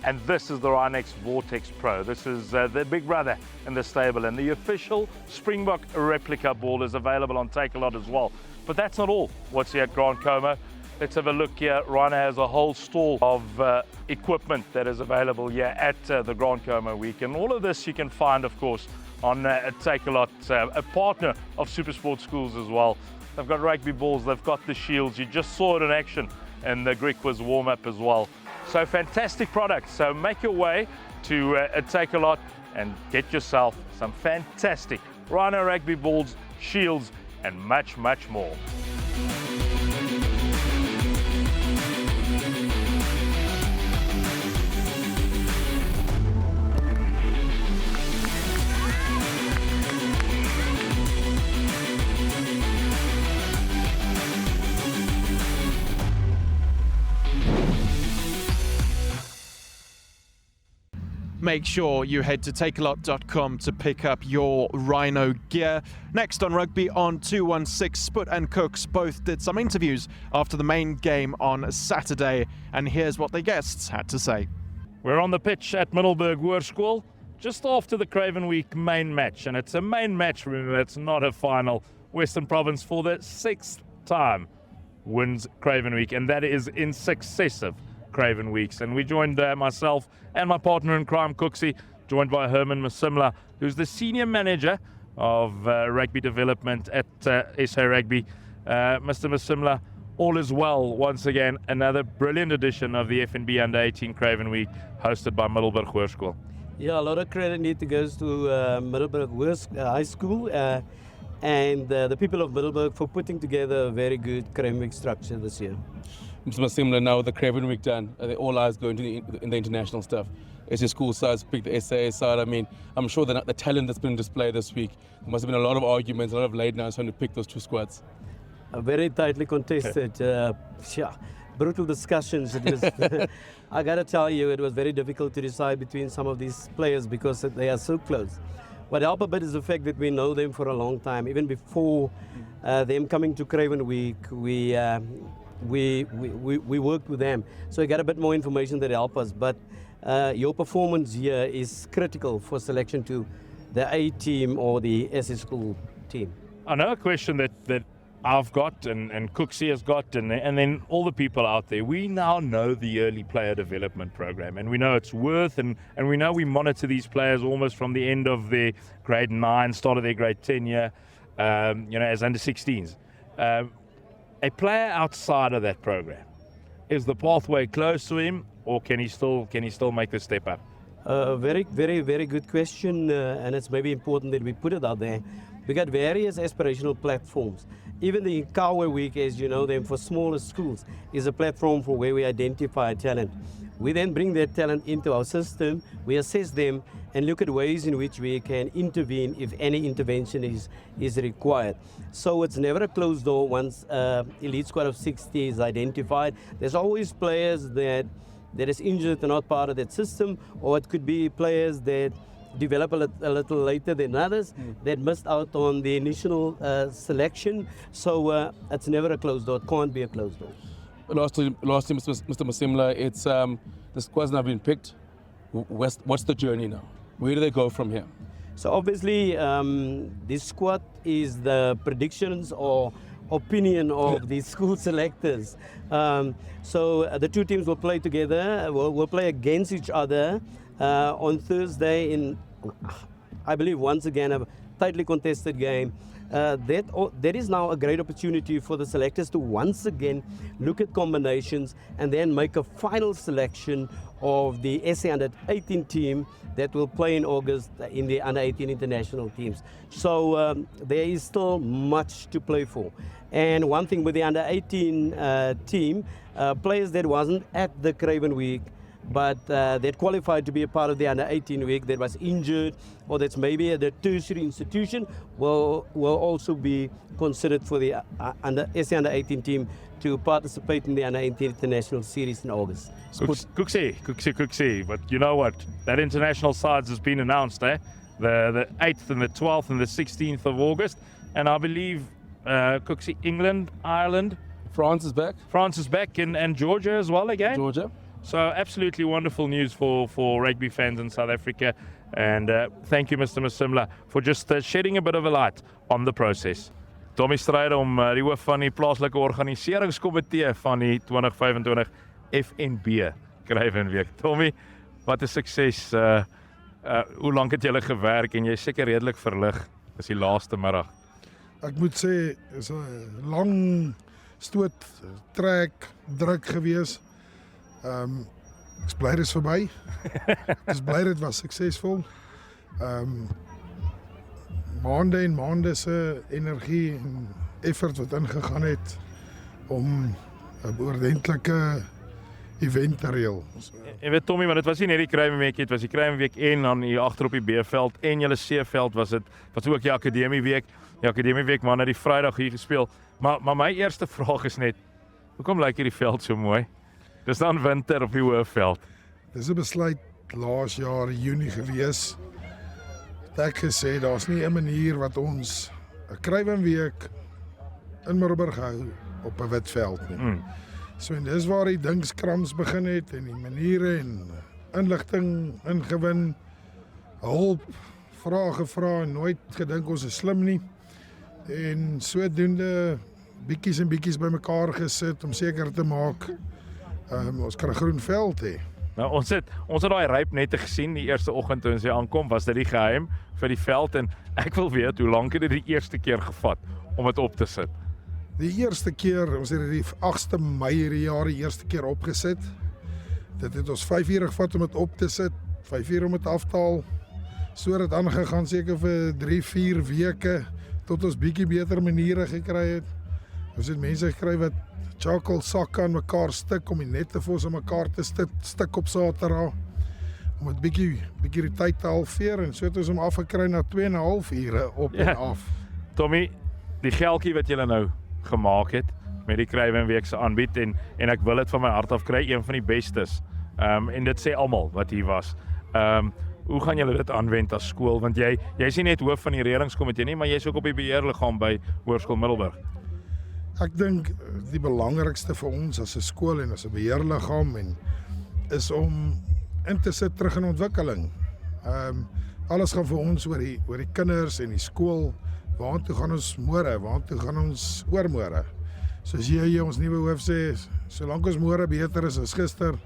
And this is the Rhinex Vortex Pro. This is the big brother in the stable, and the official Springbok replica ball is available on Takealot as well. But that's not all what's here at Grand Como. Let's have a look here. Rhino has a whole stall of equipment that is available here at the Grand Como week. And all of this you can find, of course, on Takealot, a partner of SuperSport schools as well. They've got rugby balls, they've got the shields. You just saw it in action in the Griquas warm-up as well. So fantastic products. So make your way to Takealot and get yourself some fantastic Rhino rugby balls, shields, and much, much more. make sure you head to takealot.com to pick up your Rhino gear. Next on Rugby on 216, Sput and Cooks both did some interviews after the main game on Saturday, and here's what their guests had to say. We're on the pitch at Middelburg Hoërskool, just after the Craven Week main match, and it's a main match, remember, it's not a final. Western Province for the 6th time wins Craven Week, and that is in successive Craven Weeks. And we joined myself and my partner in crime, Cooksy, joined by Herman Masimla, who's the senior manager of rugby development at SA Rugby. Mr. Masimla, all is well once again. Another brilliant edition of the FNB Under 18 Craven Week, hosted by Middelburg Hoërskool. Yeah, a lot of credit need to goes to Middelburg High School and the people of Middelburg for putting together a very good Craven Week structure this year. Mr. Masimla, now with the Craven Week done, all eyes going to the international stuff. As your school sides pick the SA side, I mean, I'm sure that the talent that's been displayed this week, there must have been a lot of arguments, a lot of late nights trying to pick those two squads. Very tightly contested, brutal discussions. It was, I got to tell you, it was very difficult to decide between some of these players because they are so close. What helped a bit is the fact that we know them for a long time. Even before them coming to Craven Week, we worked with them. So we got a bit more information that helped us. But your performance here is critical for selection to the A team or the SA school team. I know a question that I've got and Cooksy has got and then all the people out there. We now know the early player development program, and we know its worth, and we know we monitor these players almost from the end of their grade 9, start of their grade 10 year, as under 16s. A player outside of that program, is the pathway close to him, or can he still make the step up? Very, very, very good question, and it's maybe important that we put it out there. We got various aspirational platforms. Even the Kawe Week, as you know them, for smaller schools, is a platform for where we identify talent. We then bring that talent into our system, we assess them, and look at ways in which we can intervene if any intervention is required. So it's never a closed door once elite squad of 60 is identified. There's always players that is injured and not part of that system, or it could be players that develop a little later than others that missed out on the initial selection. So it's never a closed door. It can't be a closed door. Last team, Mr. Masimla, it's the squad's now been picked. What's the journey now? Where do they go from here? So obviously, this squad is the predictions or opinion of the school selectors. So the two teams will play together. We'll play against each other on Thursday in, I believe, once again, a tightly contested game. That is now a great opportunity for the selectors to once again look at combinations and then make a final selection of the SA Under 18 team that will play in August in the Under 18 international teams. So there is still much to play for. And one thing with the Under 18 team, players that wasn't at the Craven Week, but that qualified to be a part of the Under 18 week, that was injured, or that's maybe at a tertiary institution, will also be considered for the SA Under 18 team to participate in the Under 18 International Series in August. Cooksy, but you know what? That international sides has been announced, eh? The 8th and the 12th and the 16th of August, and I believe Cooksy, England, Ireland, France is back, and Georgia as well again. Georgia. So absolutely wonderful news for rugby fans in South Africa, and thank you, Mr. Masimla, for just shedding a bit of a light on the process. Tommy Stryder om die hoof van die plaaslike organiseringskomitee van die 2025 FNB Craven Week. Tommy, wat 'n sukses. Hoe lank het julle gewerk en jy's seker redelik verlig. Dis die laaste middag. Ek moet sê, is 'n lang stoot, trek, druk gewees. Ek is bly dit is verby. Ek is bly dit was suksesvol. Maande en maande se energie en effort wat ingegaan het om 'n ordentlike event te reël. Jy weet Tommy, maar dit was nie net die Craven Week, dit was die Craven Week en dan hier agter op die B-veld en julle C-veld was dit ook die Akademie Week. Die Akademie Week maar na die Vrydag hier gespeel. Maar my eerste vraag is net, hoekom lyk hierdie veld so mooi? Dis dan winter op die Hoëveld. Dis 'n besluit laas jaar Junie gewees. Het ek gesê, daar's nie 'n manier wat ons 'n Craven week in Middelburg hou op 'n wit veld nie. So en dis waar die dingskrams begin het en die maniere en inligting ingewin, hulp, vrae gevra en nooit gedink ons is slim nie. En sodoende bietjies en bietjies bymekaar gesit om seker te maak ons kan 'n groen veld hê. Nou ons het daai ryp nette gesien die eerste oggend toe ons hier aankom, was dit die geheim vir die veld en ek wil weet hoe lank het dit die eerste keer gevat om dit op te sit? Die eerste keer, ons het die 8de Mei hierdie jaar die eerste keer opgesit. Dit het ons 5 ure gevat om dit op te sit, 5 ure om dit af te haal. So het dit aangegaan seker vir 3-4 weke tot ons bietjie beter maniere gekry het. Ons het mense gekry wat charcoal sakke aan mekaar stik om die nette vir ons aan mekaar te stik op Saterdag. Om dit bietjie die tyd te halveer en so het ons hom afgekry na 2,5 ure op en af. Tommy, die geldjie wat julle nou gemaak het met die Craven week se aanbied en ek wil dit van my hart af kry, een van die bestes. En dit sê almal wat hier was. Hoe gaan julle dit aanwend as skool? Want jy is nie net hoof van die reëlingskomitee nie, maar jy is ook op die beheerliggaam by Hoërskool Middelburg. Ek dink die belangrikste vir ons as 'n skool en as 'n beheerliggaam is om in te sit terug in ontwikkeling. Alles gaan vir ons oor die kinders en die skool. Waartoe gaan ons môre? Waartoe gaan ons oormôre? Soos jy ons nuwe hoof sê, solank ons môre beter is as gister,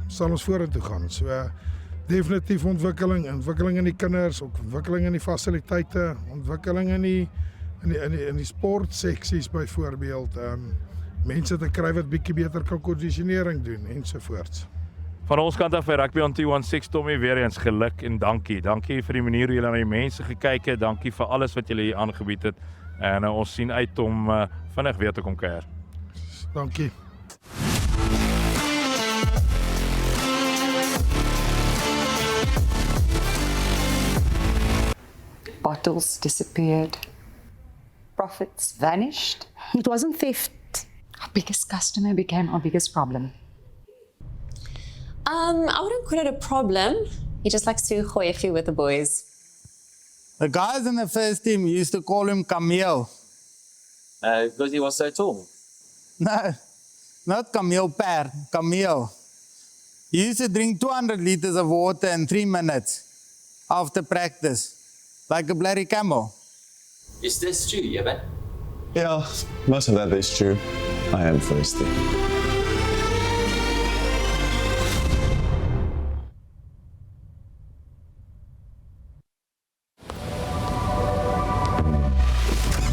sal ons vorentoe gaan. So definitief ontwikkeling in die kinders, ook ontwikkeling in die fasiliteite, ontwikkeling in die sportseksies byvoorbeeld, mense te kry wat bietjie beter kan kondisionering doen ensovoorts. Van ons kant af by Rugby on 216, Tommy, weer eens geluk en dankie. Dankie vir die manier hoe julle na die mense gekyk het, dankie vir alles wat julle hier aangebied het en ons sien uit om vinnig weer te kom kuier. Dankie. Bottles disappeared. Profits vanished. It wasn't theft. Our biggest customer became our biggest problem. I wouldn't call it a problem. He just likes to gooi a few with the boys. The guys in the first team used to call him Camille. Because he was so tall. No, not Camille Per, Camille. He used to drink 200 liters of water in 3 minutes after practice, like a bloody camel. Is this true, Jebben? Yeah, most of that is true. I am thirsty.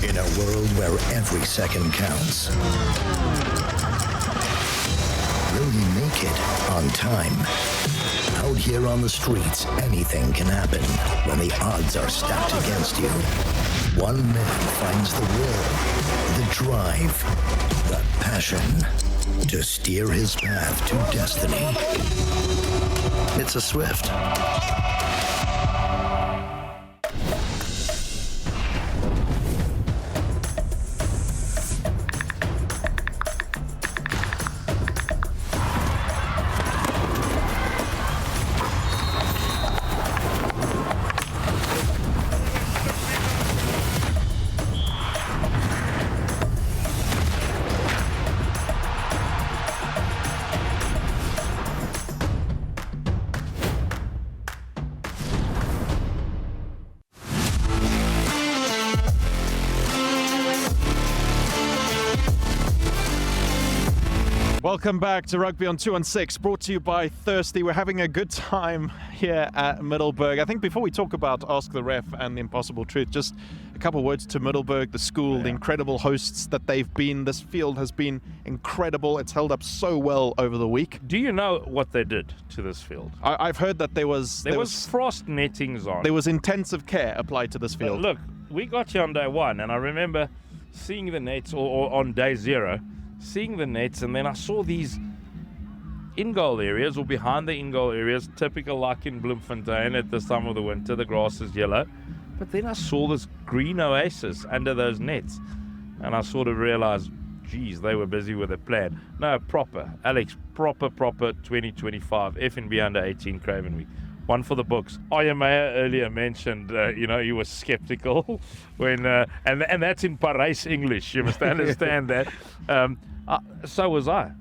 In a world where every second counts, will you make it on time? Out here on the streets, anything can happen when the odds are stacked against you. One man finds the will, the drive, the passion to steer his path to destiny. It's a Swift. Welcome back to Rugby on 216, brought to you by Thirsty. We're having a good time here at Middelburg. I think before we talk about Ask the Ref and the Impossible Truth, just a couple of words to Middelburg, the school, the incredible hosts that they've been. This field has been incredible. It's held up so well over the week. Do you know what they did to this field? I've heard that there was frost nettings on. There was intensive care applied to this field. Look, we got here on day one, and I remember seeing the nets, or on day 0, seeing the nets, and then I saw these in-goal areas, or behind the in-goal areas, typical like in Bloemfontein at this time of the winter, the grass is yellow. But then I saw this green oasis under those nets, and I sort of realized geez, they were busy with a plan. No, proper, Alex, proper 2025 FNB under 18 Craven Week. One for the books. Oyamea earlier mentioned, he was skeptical when, and that's in Paris English. You must understand that. So was I.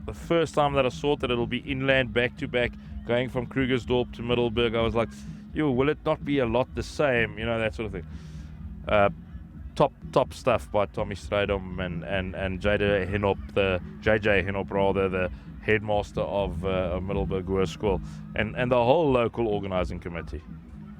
The first time that I saw that it'll be inland back-to-back, going from Krugersdorp to Middelburg, I was like, will it not be a lot the same? That sort of thing. Top stuff by Tommy Strydom and JJ Henop, rather, the headmaster of Middelburg Hoërskool, and the whole local organising committee.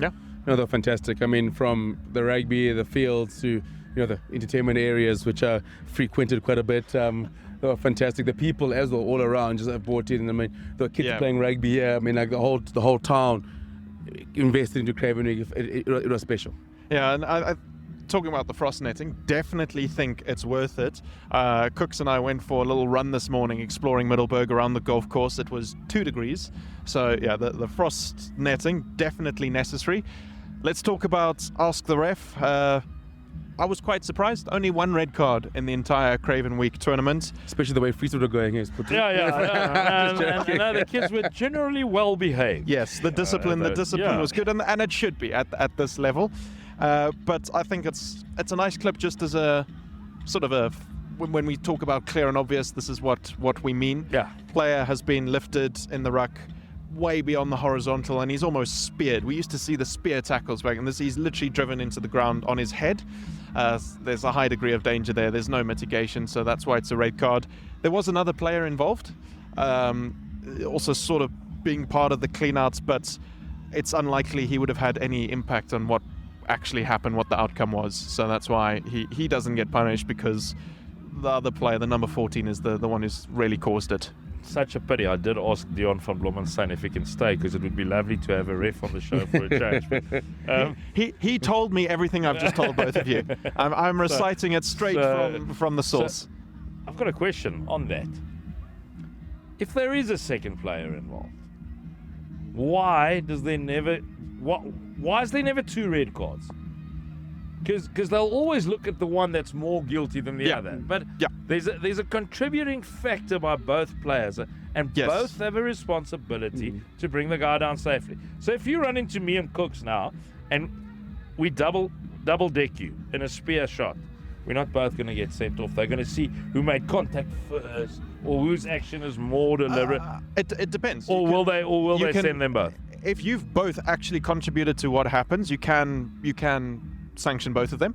Yeah. No, they're fantastic. I mean, from the rugby, the fields to the entertainment areas, which are frequented quite a bit. They're fantastic. The people as well, all around, just have bought in. I mean, the kids playing rugby here. I mean, like the whole town invested into Craven Week. It was special. Yeah, and I talking about the frost netting, definitely think it's worth it. Cooks and I went for a little run this morning exploring Middelburg around the golf course. It was 2 degrees. So yeah, the frost netting, definitely necessary. Let's talk about Ask the Ref. I was quite surprised. Only 1 red card in the entire Craven Week tournament. Especially the way Freestyle were going. And the kids were generally well behaved. Yes, the discipline was good, and it should be at this level. But I think it's a nice clip, just as a sort of when we talk about clear and obvious, this is what we mean. Yeah. Player has been lifted in the ruck way beyond the horizontal, and he's almost speared. We used to see the spear tackles back, and he's literally driven into the ground on his head. There's a high degree of danger there. There's no mitigation, so that's why it's a red card. There was another player involved, also sort of being part of the cleanouts, but it's unlikely he would have had any impact on what actually happened, what the outcome was. So that's why he doesn't get punished, because the other player, the number 14, is the one who's really caused it. Such a pity. I did ask Dion van Blommensteen if he can stay, because it would be lovely to have a ref on the show for a change. But, he told me everything I've just told both of you. I'm reciting it straight from the source. So I've got a question on that. If there is a second player involved, why is there never 2 red cards? Because they'll always look at the one that's more guilty than the other. But there's a contributing factor by both players, and both have a responsibility to bring the guy down safely. So if you run into me and Cooks now, and we double deck you in a spear shot, we're not both going to get sent off. They're going to see who made contact first, or whose action is more deliberate. It depends. Or will they send them both? If you've both actually contributed to what happens, you can sanction both of them.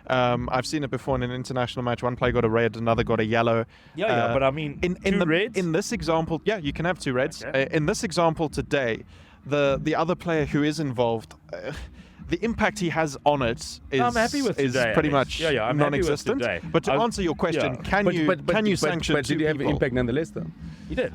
I've seen it before in an international match. One player got a red, another got a yellow. But I mean, two reds? In this example, you can have 2 reds. Okay. In this example today, the other player who is involved, the impact he has on it is pretty much non-existent. But to answer your question, can you sanction 2 did you have an impact nonetheless, though? You did.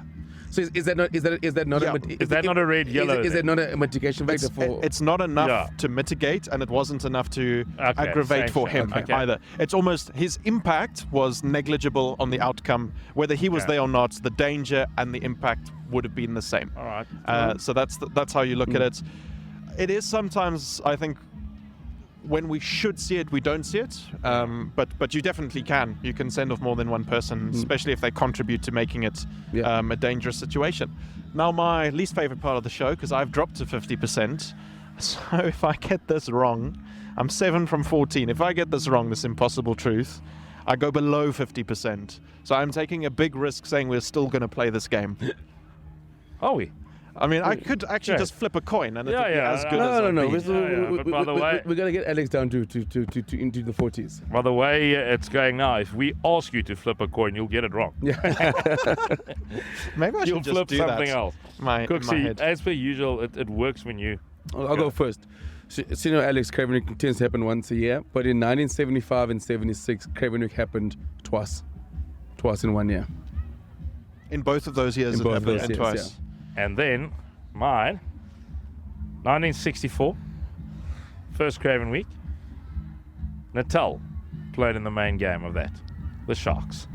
So is that not a red yellow? Is that not a mitigation factor for? It's not enough to mitigate, and it wasn't enough to aggravate for him either. It's almost, his impact was negligible on the outcome, whether he was there or not. The danger and the impact would have been the same. All right. So that's how you look at it. It is sometimes, I think, when we should see it, we don't see it. But you definitely can. You can send off more than one person, especially if they contribute to making it a dangerous situation. Now, my least favorite part of the show, because I've dropped to 50%. So if I get this wrong, I'm 7 from 14. If I get this wrong, this impossible truth, I go below 50%. So I'm taking a big risk saying we're still going to play this game. Are we? I mean, I could actually just flip a coin and it would be as good as No. But by the way, we're going to get Alex down to into the 40s. By the way it's going now, if we ask you to flip a coin, you'll get it wrong. Maybe I should you'll just flip do something that. else. In my head. As per usual, it works when you... I'll go first. So, Alex, Craven Week tends to happen once a year, but in 1975 and 76, Craven Week happened twice in 1 year. In both of those years, it happened twice. And then, mine, 1964, first Craven Week, Natal played in the main game of that, the Sharks.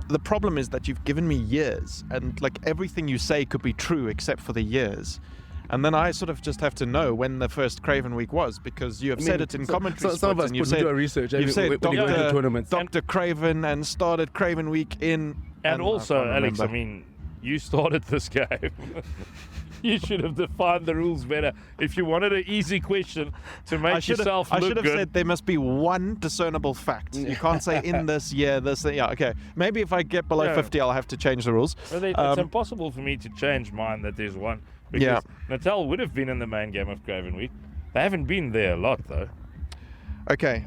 The problem is that you've given me years, and like everything you say could be true except for the years. And then I sort of just have to know when the first Craven week was, because you have said it in commentary. Some of us you've do our research. You've said when you go into tournaments. Dr. Craven and started Craven week in. And also, I Alex, I remember. mean, you started this game. You should have defined the rules better. If you wanted an easy question to make yourself I look should have good. said there must be one discernible fact. You can't say in this year, this. Yeah, okay. Maybe if I get below Yeah. 50, I'll have to change the rules. Well, it's impossible for me to change mine that there's one. Because Yeah. Natal would have been in the main game of Craven Week. They haven't been there a lot, though. Okay.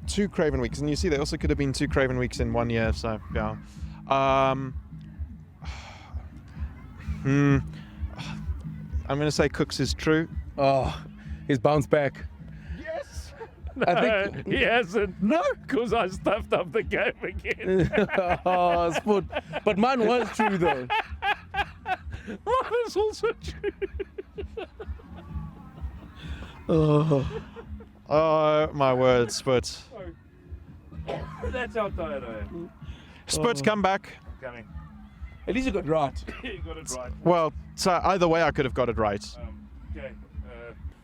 2 Craven weeks. And you see, there also could have been 2 Craven weeks in 1 year. So, yeah. I'm going to say Cooks is true. Oh, he's bounced back. Yes. I think he hasn't. No, because I stuffed up the game again. Oh, Sport. But mine was true though. Mine is also true. Oh, my word, Spurt. That's how tired I am. Spurt's come back. Coming. At least you got right. You got it right. Well, so either way, I could have got it right. Okay.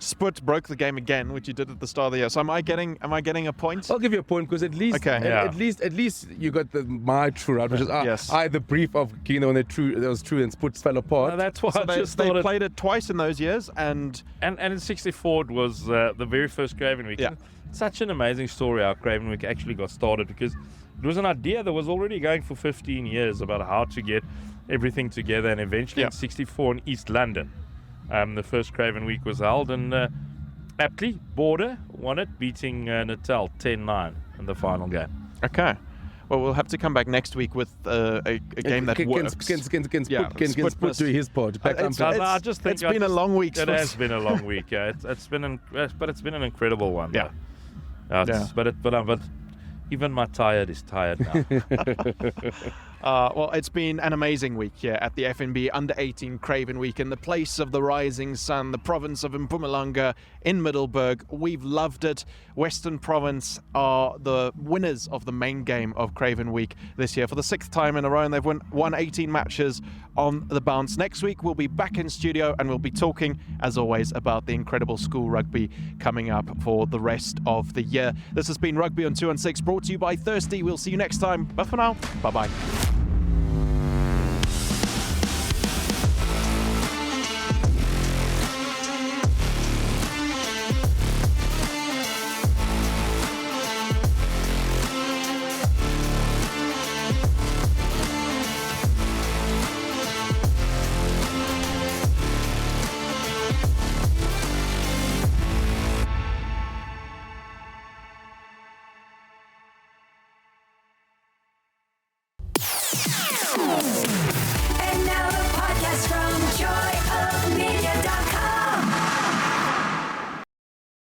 Spurt broke the game again, which you did at the start of the year. So am I getting a point? I'll give you a point because at least, Okay. at least you got my true right, which is Yes. the brief of getting the one that was true and Sport fell apart. No, that's why So I they just thought played it twice in those years, and in 64 it was the very first Craven Week. Yeah. Such an amazing story how Craven Week actually got started, because it was an idea that was already going for 15 years about how to get everything together, and eventually in 64 in East London, the first Craven Week was held, and aptly Border won it, beating Natal 10-9 in the final game. Okay. Well, we'll have to come back next week with a game that works. Can Sport do his part? I just think it's been a long week. It has been a long week. Yeah, it's been an incredible one. Yeah. But even my tired is tired now. Well, it's been an amazing week here at the FNB Under-18 Craven Week in the place of the rising sun, the province of Mpumalanga in Middelburg. We've loved it. Western Province are the winners of the main game of Craven Week this year for the 6th time in a row, and they've won 18 matches on the bounce. Next week, we'll be back in studio and we'll be talking, as always, about the incredible school rugby coming up for the rest of the year. This has been Rugby on 2 and 6, brought to you by Thirsty. We'll see you next time. But for now, bye-bye.